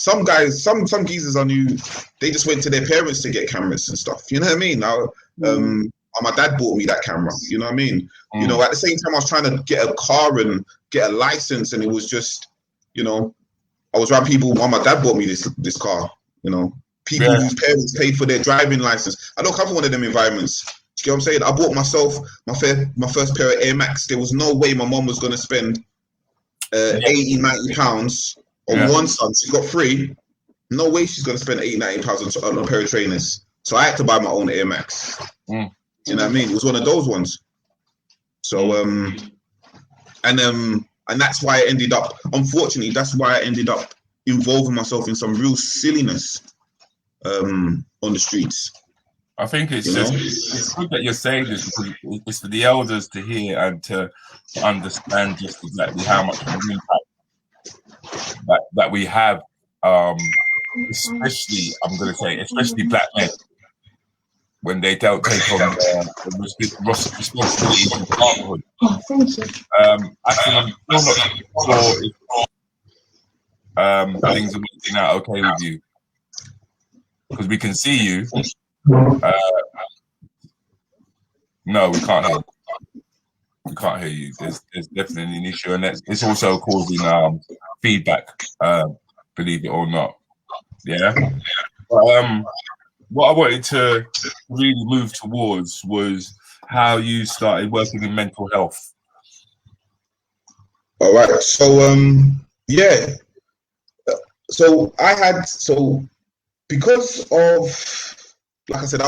Some guys, some geezers I knew, they just went to their parents to get cameras and stuff. You know what I mean? Now, my dad bought me that camera. You know what I mean? You know, at the same time, I was trying to get a car and get a license, and it was just, you know, I was around people. Well, my dad bought me this car. You know, people whose parents paid for their driving license. I don't come from one of them environments. Do you get what I'm saying? I bought myself my first pair of Air Max. There was no way my mom was going to spend 80, 90 pounds. On one son, she got 3. No way she's going to spend 80, 90 pounds on a pair of trainers. So I had to buy my own Air Max. You know what I mean? It was one of those ones. So, and that's why I ended up, unfortunately, that's why I ended up involving myself in some real silliness. on the streets. I think it's it's good that you're saying this, because it's for the elders to hear and to understand just exactly how much of an impact that we have, especially, I'm going to say, especially black men, when they don't take on the responsibilities of fatherhood. Actually, I'm still not sure if things are working out okay with you, because we can see you. No, we can't hear you. We can't hear you. There's definitely an issue, and it's also causing feedback, believe it or not. Yeah. But, what I wanted to really move towards was how you started working in mental health. All right. So yeah. So because of, like I said,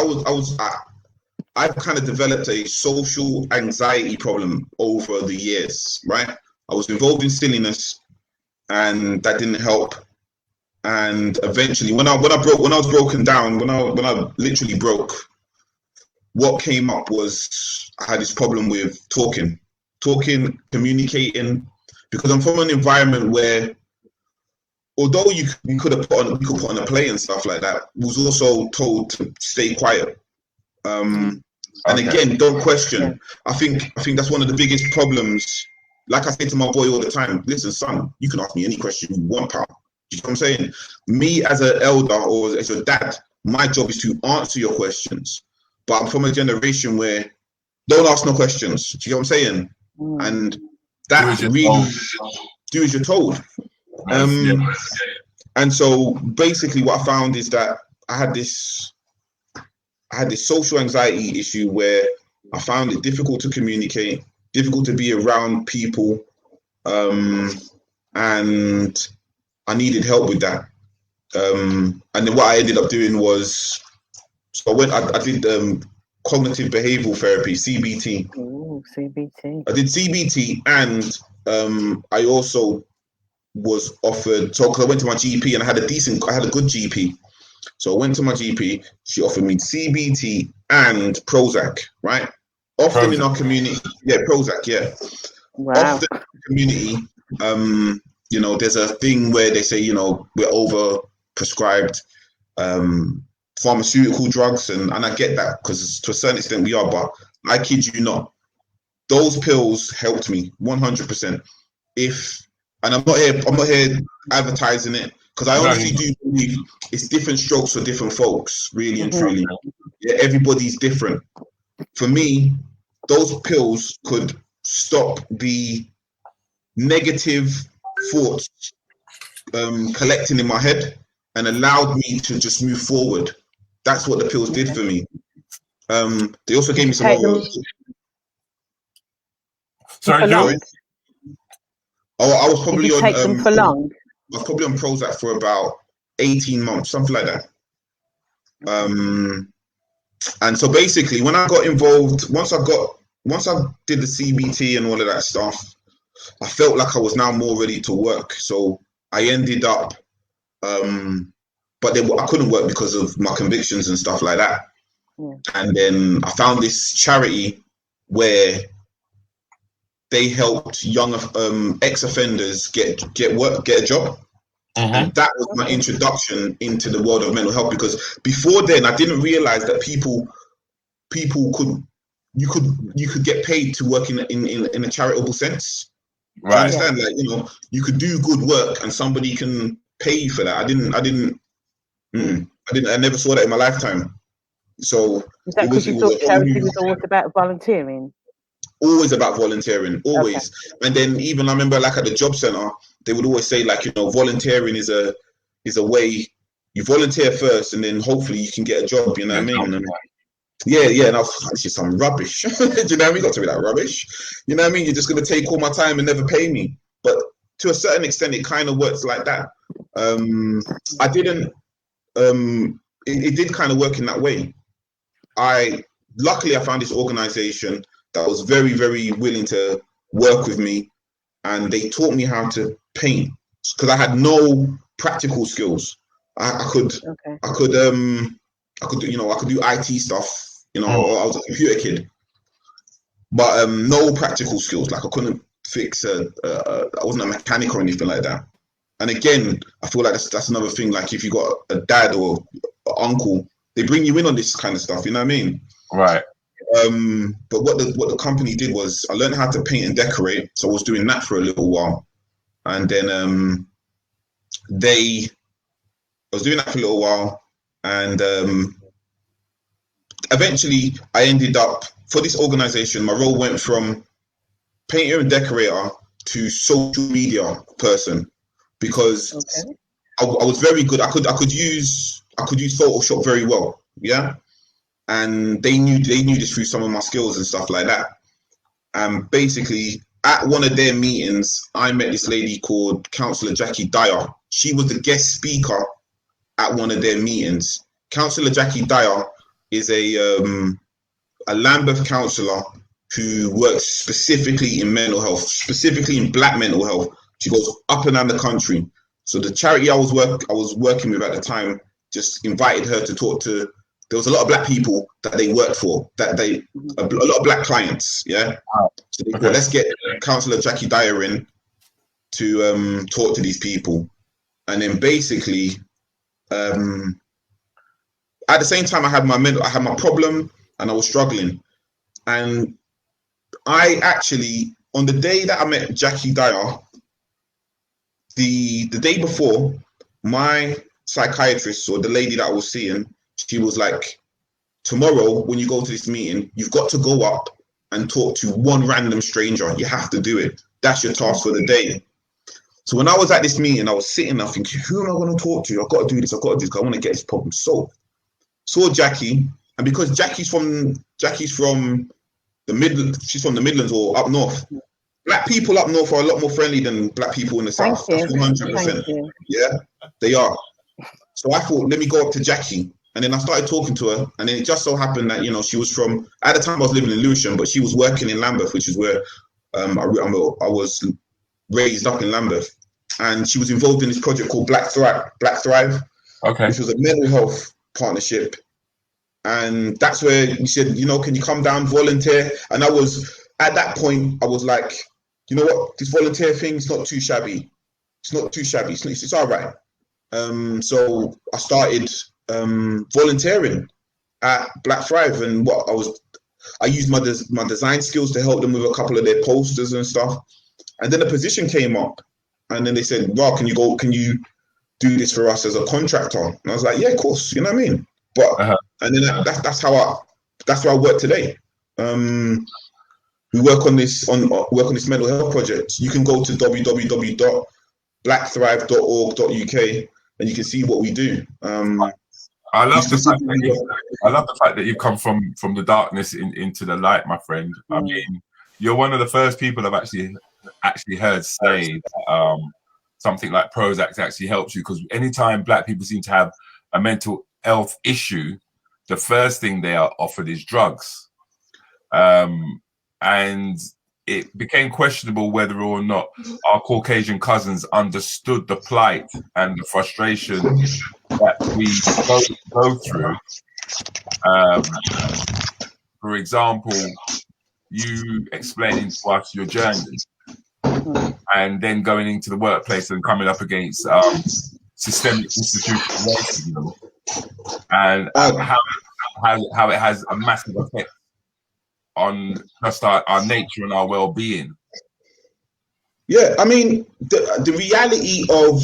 I've kind of developed a social anxiety problem over the years, right? I was involved in silliness, and that didn't help. And eventually, when I was broken down, when I literally broke, what came up was I had this problem with talking, communicating, because I'm from an environment where, although we could put on a play and stuff like that, was also told to stay quiet. And again, don't question. I think that's one of the biggest problems. Like I say to my boy all the time, listen, son, you can ask me any question you want, pal. You know what I'm saying? Me as an elder or as your dad, my job is to answer your questions. But I'm from a generation where don't ask no questions. Do you know what I'm saying? And that really do as you're told. And so basically what I found is that I had this social anxiety issue where I found it difficult to communicate, difficult to be around people, and I needed help with that. And then what I ended up doing was, so I did cognitive behavioral therapy, CBT. Ooh, CBT. I did CBT, and I also was offered, so because I went to my GP and I had a good GP. So I went to my GP, she offered me CBT and Prozac, right? Often in our community, Prozac, yeah. Wow. Often in the community, there's a thing where they say, we're over prescribed pharmaceutical drugs, and I get that, because to a certain extent we are, but I kid you not, those pills helped me 100%. And I'm not here advertising it, because I honestly do believe it's different strokes for different folks, really and truly. Yeah, everybody's different. For me, those pills could stop the negative thoughts collecting in my head and allowed me to just move forward. That's what the pills did for me. They also gave me some other... Sorry, Joe? I was probably Did you take them for long? I was probably on Prozac for about 18 months, something like that. And so basically, when I got involved, once I did the CBT and all of that stuff, I felt like I was now more ready to work. So I ended up, but then I couldn't work because of my convictions and stuff like that. Yeah. And then I found this charity where they helped young ex-offenders get work, get a job. And that was my introduction into the world of mental health, because before then I didn't realize that you could get paid to work in a charitable sense. Right. I understand, like, you could do good work and somebody can pay you for that. I never saw that in my lifetime. So is that because you thought charity was always about volunteering? Always about volunteering, always. Okay. And then even I remember, like, at the job center, they would always say, like, volunteering is a way you volunteer first, and then hopefully you can get a job. You know what I mean? And yeah. And I was like, this is some rubbish. Do you know what I mean? Got to be like rubbish. You know what I mean? You're just gonna take all my time and never pay me. But to a certain extent, it kind of works like that. I didn't. It did kind of work in that way. Luckily I found this organization that was very, very willing to work with me, and they taught me how to paint, because I had no practical skills. I could do IT stuff. You know, I was a computer kid, but no practical skills. Like I couldn't fix I wasn't a mechanic or anything like that. And again, I feel like that's another thing. Like if you got a dad or an uncle, they bring you in on this kind of stuff. You know what I mean? Right. But what the company did was I learned how to paint and decorate. So I was doing that for a little while, and then I was doing that for a little while, and eventually I ended up for this organization. My role went from painter and decorator to social media person, because I was very good. I could use Photoshop very well. Yeah. And they knew this through some of my skills and stuff like that. And basically, at one of their meetings, I met this lady called Councillor Jackie Dyer. She was the guest speaker at one of their meetings. Councillor Jackie Dyer is a Lambeth councillor who works specifically in mental health, specifically in black mental health. She goes up and down the country. So the charity I was working with at the time just invited her to talk to. There was a lot of black people that they worked for, a lot of black clients, yeah? So they thought, let's get Councillor Jackie Dyer in to talk to these people. And then basically, at the same time, I had my problem and I was struggling. And I actually, on the day that I met Jackie Dyer, the day before, my psychiatrist, or the lady that I was seeing, she was like, tomorrow when you go to this meeting, you've got to go up and talk to one random stranger. You have to do it. That's your task for the day. So when I was at this meeting, I was sitting there thinking, who am I going to talk to? I've got to do this. I want to get this problem solved. Saw Jackie, and because Jackie's from the Midlands, she's from the Midlands or up north. Black people up north are a lot more friendly than black people in the south. That's 100%. Yeah, they are. So I thought, let me go up to Jackie. And then I started talking to her, and then it just so happened that, you know, she was from, at the time I was living in Lewisham, but she was working in Lambeth, which is where I was raised up in Lambeth. And she was involved in this project called Black Thrive, which was a mental health partnership. And that's where we said, you know, can you come down, volunteer? And at that point, I was like, you know what, this volunteer thing is not too shabby. It's not too shabby. It's all right. So I started volunteering at Black Thrive, and I used my design skills to help them with a couple of their posters and stuff. And then a position came up, and then they said, well, can you do this for us as a contractor? And I was like, yeah, of course, you know what I mean? But and then that's how I work today. We work on this mental health project. You can go to www.blackthrive.org.uk and you can see what we do. I love the fact that you've come from the darkness into the light, my friend. I mean, you're one of the first people I've actually heard say something like Prozac actually helps you, because anytime black people seem to have a mental health issue, the first thing they are offered is drugs. And it became questionable whether or not our Caucasian cousins understood the plight and the frustration that we go through. For example, you explaining to us your journey, and then going into the workplace and coming up against systemic institutional racism, and how it has a massive effect on just our nature and our well-being. Yeah, I mean, the reality of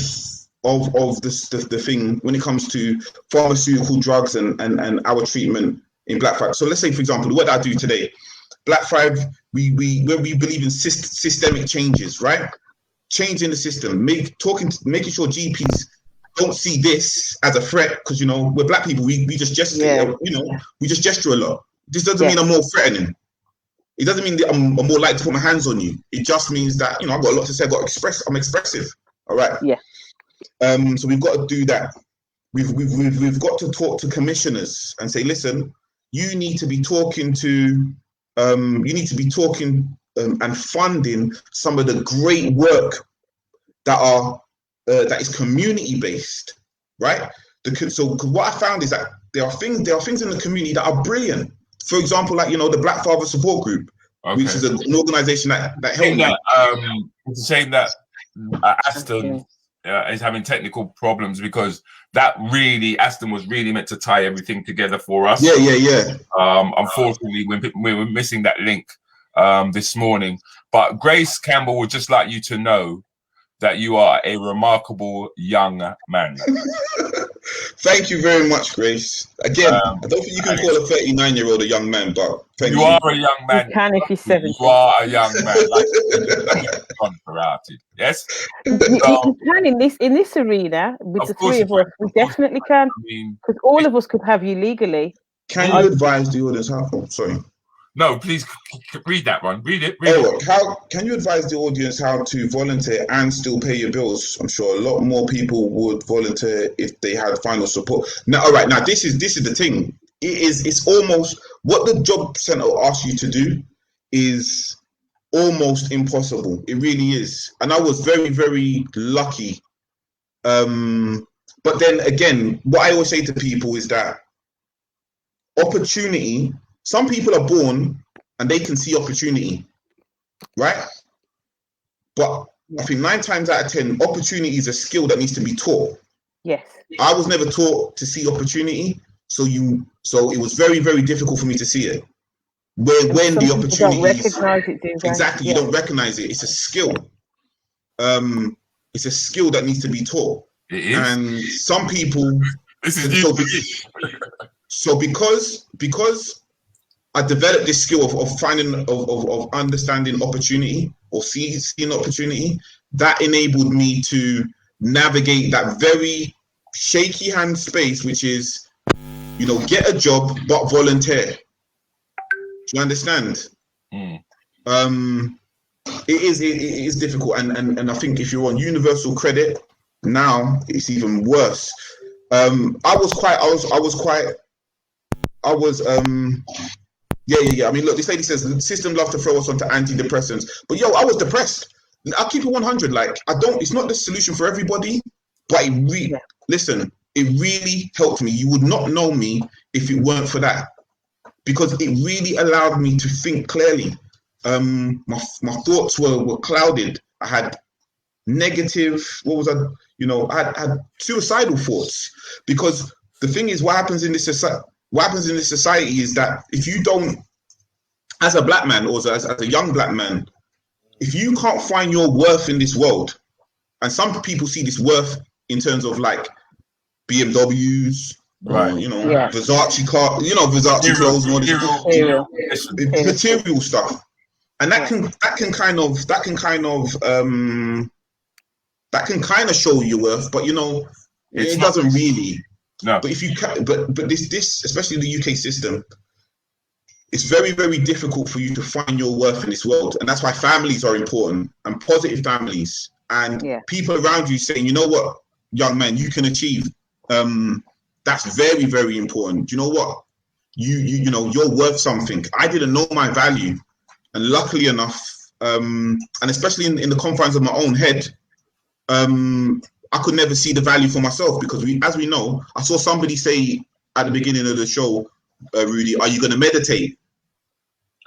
the thing when it comes to pharmaceutical drugs and our treatment in Black Thrive. So let's say, for example, what I do today, Black Thrive, we believe in systemic changes, right? Changing the system, making sure GPs don't see this as a threat, because, you know, we're black people, we just gesture, we just gesture a lot. This doesn't mean I'm more threatening. It doesn't mean that I'm more likely to put my hands on you. It just means that, you know, I've got a lot to say. I'm expressive. All right. Yeah. So we've got to do that. We've got to talk to commissioners and say, listen, you need to be talking to, and funding some of the great work that is community based, right? Because what I found is that there are things in the community that are brilliant. For example, like, the Black Father Support Group, which is an organisation that helps me. It's a shame that Aston is having technical problems, because Aston was really meant to tie everything together for us. Yeah. Unfortunately, we were missing that link this morning. But Grace Campbell would just like you to know that you are a remarkable young man. Thank you very much, Grace. Again, I don't think you can call a 39-year-old a young man, but thank you. You are a young man. You can if you're 70. You are a young man. Yes? You can in this arena with the three of us. We definitely can. Because all of us could have you legally. Can you advise the audience how? Oh, sorry. No, please read that one. Read it. How can you advise the audience how to volunteer and still pay your bills? I'm sure a lot more people would volunteer if they had final support. Now, all right. Now, this is the thing. It's almost what the job centre asks you to do is almost impossible. It really is. And I was very, very lucky. But then again, what I always say to people is that opportunity. Some people are born and they can see opportunity, right? But I think 9 times out of 10, opportunity is a skill that needs to be taught. Yes. I was never taught to see opportunity, so it was very, very difficult for me to see it. When the opportunity, don't recognize it, do they? Exactly, you don't recognize it. It's a skill. It's a skill that needs to be taught. It is. And some people. This is so because I developed this skill of finding, of understanding opportunity or seeing opportunity, that enabled me to navigate that very shaky hand space, which is, get a job but volunteer. Do you understand? It is difficult, and I think if you're on universal credit now, it's even worse. Yeah. I mean, look, this lady says the system loves to throw us onto antidepressants, but I was depressed. I'll keep it 100. Like, it's not the solution for everybody, but listen, it really helped me. You would not know me if it weren't for that, because it really allowed me to think clearly. My thoughts were clouded. I had negative, I had suicidal thoughts, because the thing is, what happens in this society is that if you don't, as a black man or as a young black man, if you can't find your worth in this world, and some people see this worth in terms of like BMWs, right? Versace car, Versace clothes and all this material stuff, and that can kind of show your worth, but it doesn't really. No. But if you can, but this especially the UK system, it's very, very difficult for you to find your worth in this world, and that's why families are important, and positive families, and people around you saying, you know what, young man, you can achieve. That's very, very important. You know what, you're worth something. I didn't know my value, and luckily enough, and especially in the confines of my own head, I could never see the value for myself, because as we know, I saw somebody say at the beginning of the show, Rudy, are you going to meditate?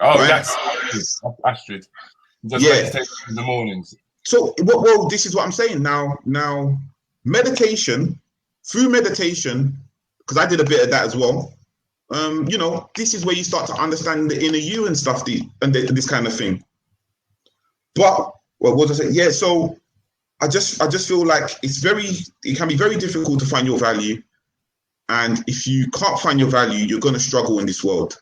Oh, right? That's Astrid. Just meditate in the mornings. So, well, this is what I'm saying now. Meditation, through meditation, because I did a bit of that as well. This is where you start to understand the inner you and stuff, and this kind of thing. But what was I saying? Yeah, so. I just feel like it can be very difficult to find your value. And if you can't find your value, you're going to struggle in this world.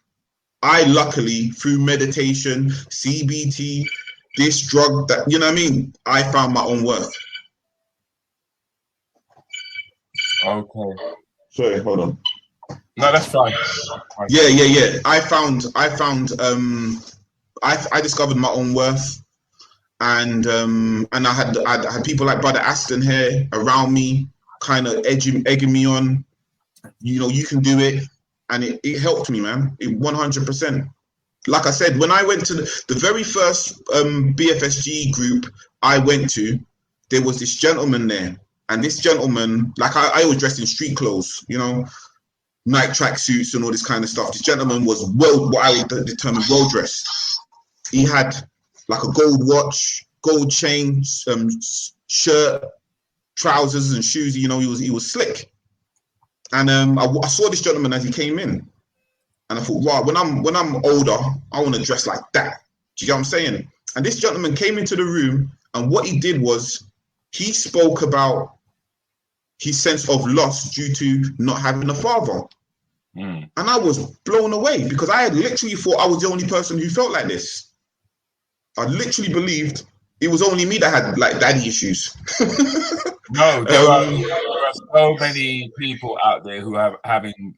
I luckily, through meditation, CBT, this drug, that, I found my own worth. Okay. Sorry, hold on. No, that's fine. Yeah. I discovered my own worth. And I had people like Brother Aston here around me, kind of egging me on. You can do it, and it helped me, man. It 100%. Like I said, when I went to the very first BFSG group I went to, there was this gentleman there, And this gentleman, like I was dressed in street clothes, you know, night track suits and all this kind of stuff. This gentleman was what I would determine well dressed. He had like a gold watch, gold chain, shirt, trousers and shoes. You know, he was slick. And I saw this gentleman as he came in, and I thought, wow, when I'm older, I want to dress like that. Do you get what I'm saying? And this gentleman came into the room, and what he did was he spoke about his sense of loss due to not having a father. And I was blown away because I had literally thought I was the only person who felt like this. I literally believed it was only me that had like daddy issues. No, there are so many people out there who are having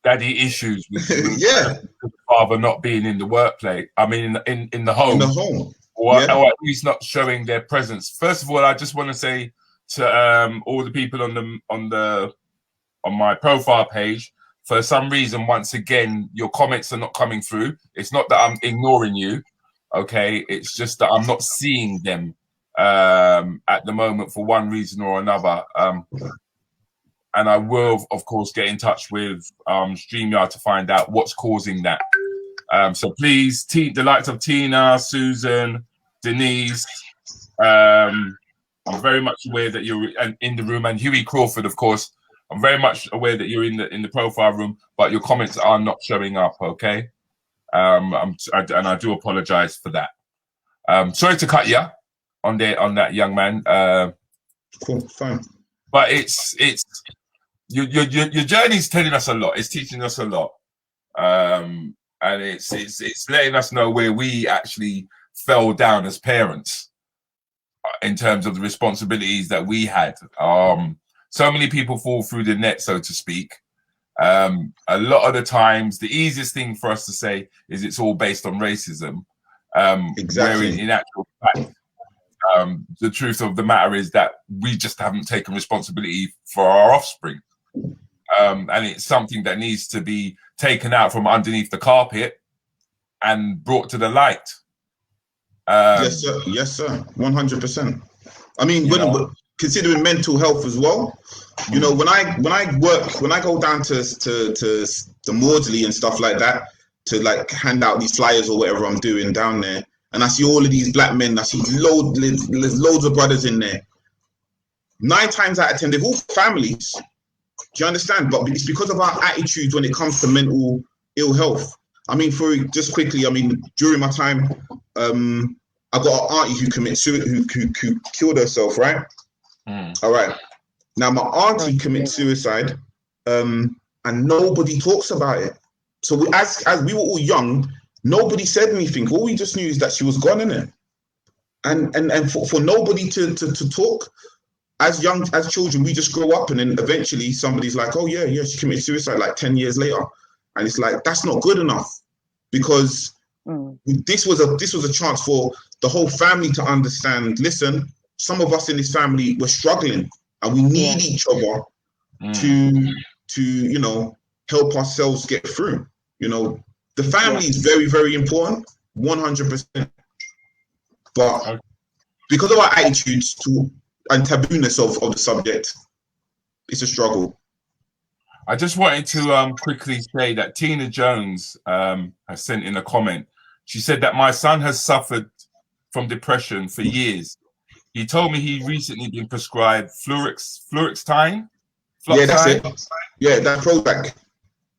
daddy issues with the father not being in the workplace. I mean, in the home. In the home. Or at least not showing their presence. First of all, I just want to say to all the people on my profile page, for some reason, once again, your comments are not coming through. It's not that I'm ignoring you, okay? It's just that I'm not seeing them at the moment for one reason or another. And I will, of course, get in touch with StreamYard to find out what's causing that. So please, the likes of Tina, Susan, Denise, I'm very much aware that you're in the room, and Huey Crawford, of course. I'm very much aware that you're in the profile room, but your comments are not showing up. Okay, and I do apologize for that. Sorry to cut you on that, young man. Cool, fine. But it's your journey's telling us a lot. It's teaching us a lot, and it's letting us know where we actually fell down as parents in terms of the responsibilities that we had. So many people fall through the net, so to speak. A lot of the times, the easiest thing for us to say is it's all based on racism. Exactly. Where in actual fact, the truth of the matter is that we just haven't taken responsibility for our offspring. And it's something that needs to be taken out from underneath the carpet and brought to the light. Yes, sir. Yes, sir. 100%. I mean, considering mental health as well, you know, when I go down to the Maudsley and stuff like that to like hand out these flyers or whatever I'm doing down there, and I see all of these black men, I see there's loads of brothers in there. 9 times out of 10, they've all families. Do you understand? But it's because of our attitudes when it comes to mental ill health. I mean, just quickly, I mean, during my time, I got an auntie who killed herself, right? All right. Now my auntie committed suicide, and nobody talks about it. So as we were all young, nobody said anything. All we just knew is that she was gone, innit? And for nobody to talk, as children, we just grow up, and then eventually somebody's like, oh yeah, she committed suicide like 10 years later, and it's like that's not good enough, because this was a chance for the whole family to understand. Listen, some of us in this family were struggling, and we need each other to you know, help ourselves get through. You know, the family is very, very important, 100%. But because of our attitudes and tabooness of the subject, it's a struggle. I just wanted to quickly say that Tina Jones has sent in a comment. She said that my son has suffered from depression for years. He told me he recently been prescribed fluoxetine. Yeah, that's it. Yeah, that's Prozac.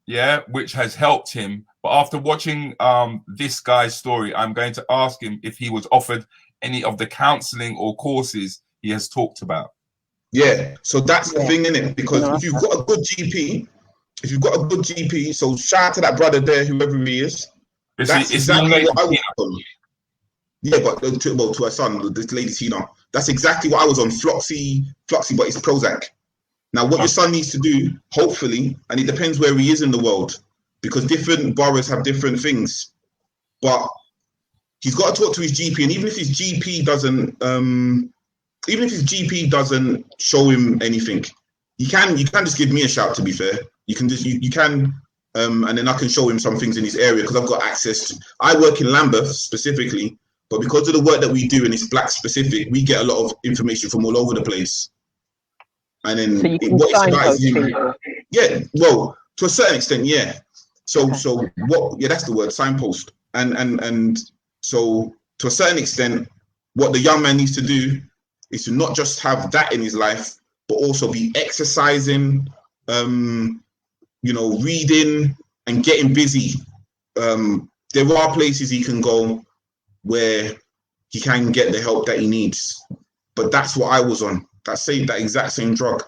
Yeah, which has helped him. But after watching this guy's story, I'm going to ask him if he was offered any of the counselling or courses he has talked about. Yeah, so that's the thing, innit? Because if you've got a good GP, so shout out to that brother there, whoever he is. That's exactly what I was on. Yeah, but to her son, this lady Tina, that's exactly what I was on. Floxy, but it's Prozac. Now, what your son needs to do, hopefully, and it depends where he is in the world, because different boroughs have different things, but he's got to talk to his GP, and even if his GP doesn't show him anything, you can just give me a shout. To be fair, and then I can show him some things in his area, because I've got access to. I work in Lambeth specifically, but because of the work that we do and it's black specific, we get a lot of information from all over the place. And then So you can what it's about signpost is people. yeah, well, to a certain extent, yeah. So Okay. so what? Yeah, that's the word, signpost. And so to a certain extent, what the young man needs to do is to not just have that in his life, but also be exercising, reading and getting busy. There are places he can go where he can get the help that he needs. But that's what I was on. That exact same drug.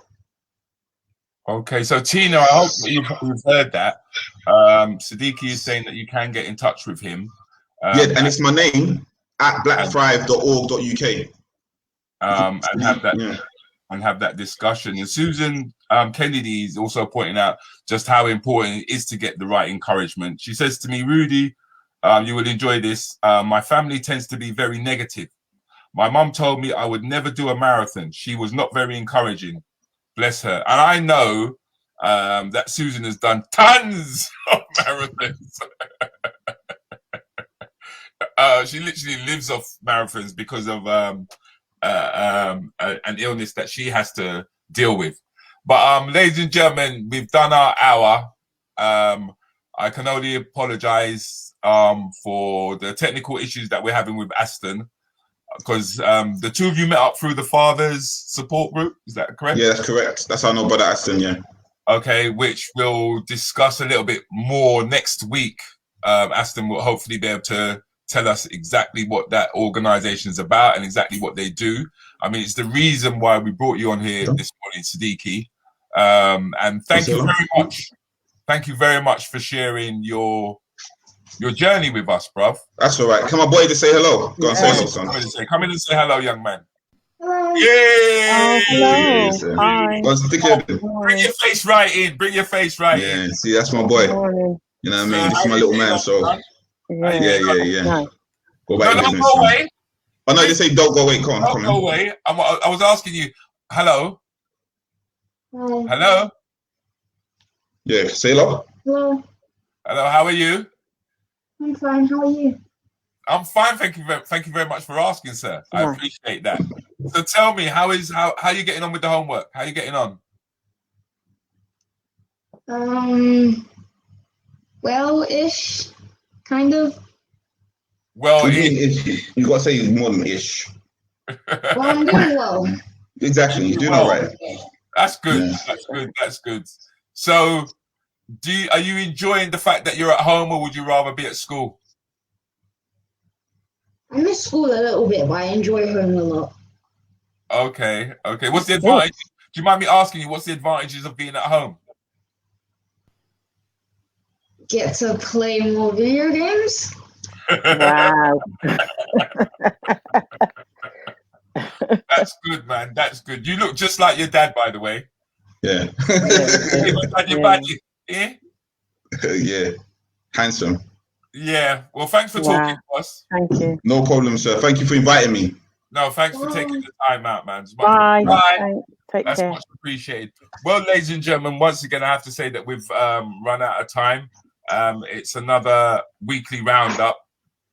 Okay, so Tina, I hope that you've heard that. Sadiki is saying that you can get in touch with him. And it's my name at blackthrive.org.uk. And have that discussion. And Susan Kennedy is also pointing out just how important it is to get the right encouragement. She says to me, Rudy, you will enjoy this. My family tends to be very negative. My mum told me I would never do a marathon. She was not very encouraging. Bless her. And I know that Susan has done tons of marathons. She literally lives off marathons because of an illness that she has to deal with. But ladies and gentlemen, we've done our hour. I can only apologize for the technical issues that we're having with Aston, because the two of you met up through the Fathers support group. Is that correct? Yeah, that's correct. That's how I know about Aston, yeah. Okay, which we'll discuss a little bit more next week. Aston will hopefully be able to tell us exactly what that organization is about and exactly what they do. I mean, it's the reason why we brought you on here this morning, Sadiki. And thank you very much. Thank you very much for sharing your journey with us, bruv. That's all right. Come on, boy, to say hello. Go and say hello, son. Come in and say hello, young man. Hello. Yay! Oh, hello. Hi. Bring your face right in. Bring your face right in. Yeah, see, that's my boy. You know what I mean? This is my little man, so yeah. Go back to business. Don't go away. Oh no, they say don't go away. Come on, don't go away. I was asking you. Hello. Hello. Yeah, say hello. Hello. Hello. How are you? I'm fine. How are you? I'm fine. Thank you very much for asking, sir. I appreciate that. So tell me, how are you getting on with the homework? How are you getting on? Well-ish, kind of. Well, you gotta say more than ish. Well, I'm doing well. Exactly, you're doing all right. That's good. Yeah. That's good. So, are you enjoying the fact that you're at home, or would you rather be at school? I miss school a little bit, but I enjoy home a lot. Okay. What's the advantage? Do you mind me asking you what's the advantages of being at home? Get to play more video games. Wow. That's good, man. That's good. You look just like your dad, by the way. Yeah. Yeah. Handsome. Yeah. Well, thanks for talking to us. Thank you. No problem, sir. Thank you for inviting me. No, thanks for taking the time out, man. Bye. That's much appreciated. Well, ladies and gentlemen, once again, I have to say that we've run out of time. It's another weekly roundup.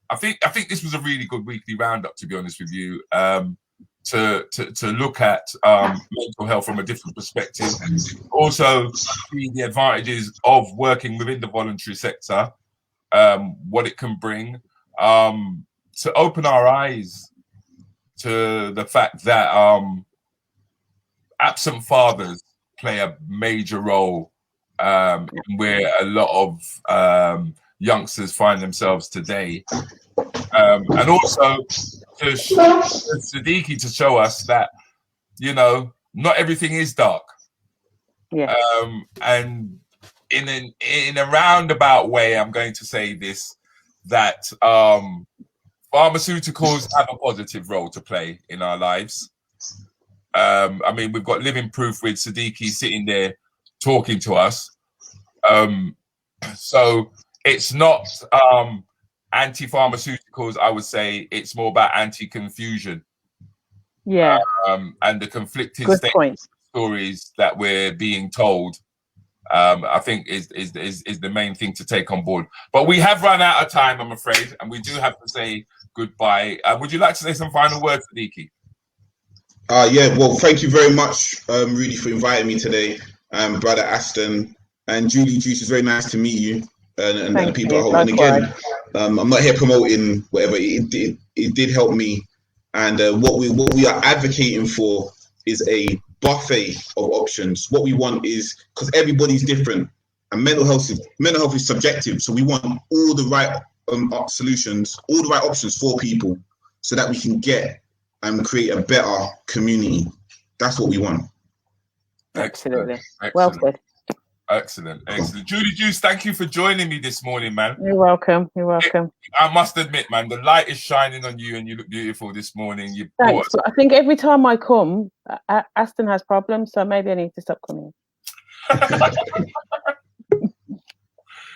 I think this was a really good weekly roundup, to be honest with you. To look at mental health from a different perspective, and also see the advantages of working within the voluntary sector, what it can bring, to open our eyes to the fact that absent fathers play a major role where a lot of youngsters find themselves today, and also to Sadiki to show us that, you know, not everything is dark. Yeah. And in a roundabout way, I'm going to say this, that pharmaceuticals have a positive role to play in our lives. I mean, we've got living proof with Sadiki sitting there talking to us. So it's not anti-pharmaceuticals, I would say. It's more about anti-confusion. Yeah. And the conflicting stories that we're being told. I think is the main thing to take on board. But we have run out of time, I'm afraid, and we do have to say goodbye. Would you like to say some final words, Sadiki? Yeah, well, thank you very much, Rudi, for inviting me today, brother Aston and Julie Juice. It's very nice to meet you and the people at home. And again, I'm not here promoting whatever. It did help me, and what we are advocating for is a buffet of options. What we want is, because everybody's different, and mental health is subjective. So we want all the right solutions, all the right options for people, so that we can get and create a better community. That's what we want. Absolutely. Excellent. Well said. Excellent. Julie Juice, thank you for joining me this morning, man. You're welcome. You're welcome. I must admit, man, the light is shining on you and you look beautiful this morning. Thanks. I think every time I come, Aston has problems, so maybe I need to stop coming.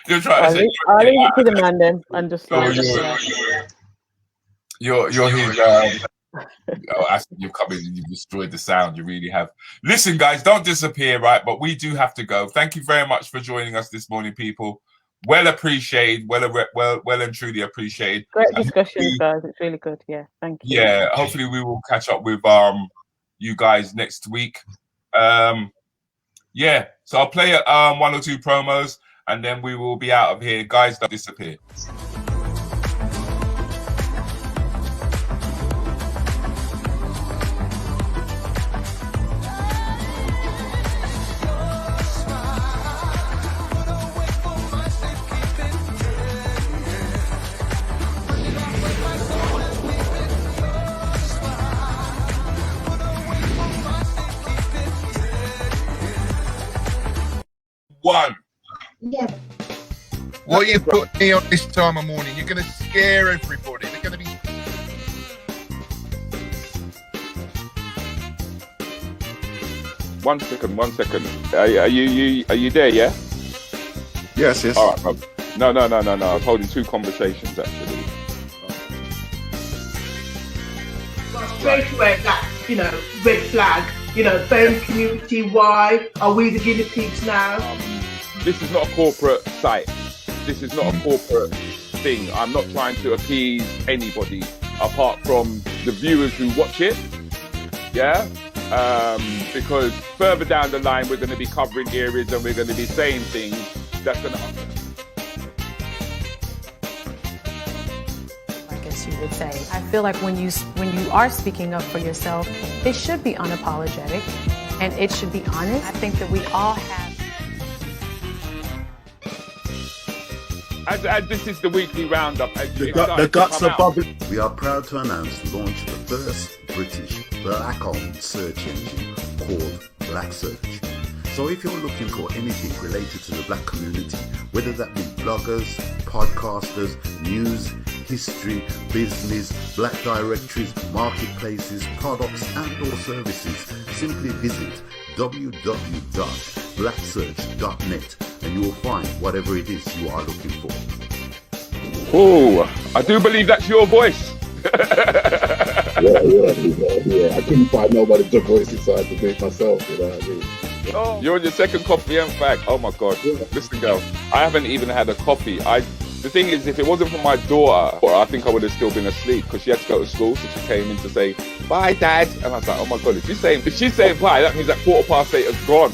You're trying to say... I'll leave it to the man then. And just like... You're his... Aston, you've come in and you've destroyed the sound. You really have. Listen, guys, don't disappear, right? But we do have to go. Thank you very much for joining us this morning, people. Well appreciated. Well and truly appreciated. Great discussion, guys. It's really good. Yeah, thank you. Yeah, hopefully we will catch up with you guys next week. Yeah, so I'll play one or two promos and then we will be out of here. Guys, don't disappear. One. Yeah. What you put me on this time of morning, you're going to scare everybody. They're going to be... One second. Are you there, yeah? Yes. All right, bro. No. I'm holding two conversations, actually. Straight away, that, red flag. Phone community, why? Are we the guinea pigs now? This is not a corporate site. This is not a corporate thing. I'm not trying to appease anybody apart from the viewers who watch it. Yeah? Because further down the line, we're going to be covering areas and we're going to be saying things that's going to... You would say. I feel like when you are speaking up for yourself, it should be unapologetic and it should be honest. I think that we all have. As this is the weekly roundup. The guts are bubbling. We are proud to announce the launch of the first British black-owned search engine called Black Search. So if you're looking for anything related to the black community, whether that be bloggers, podcasters, news, history, business, black directories, marketplaces, products and or services, simply visit www.blacksearch.net and you will find whatever it is you are looking for. Oh, I do believe that's your voice. Yeah. I couldn't find nobody's voice inside to do it myself, you know what I mean? Oh. You're on your second coffee and fag. Oh my God. Yeah. Listen, girl, I haven't even had a coffee. The thing is, if it wasn't for my daughter, I think I would have still been asleep because she had to go to school. So she came in to say, bye, Dad. And I was like, oh my God, if she's saying bye, that means that 8:15 is gone.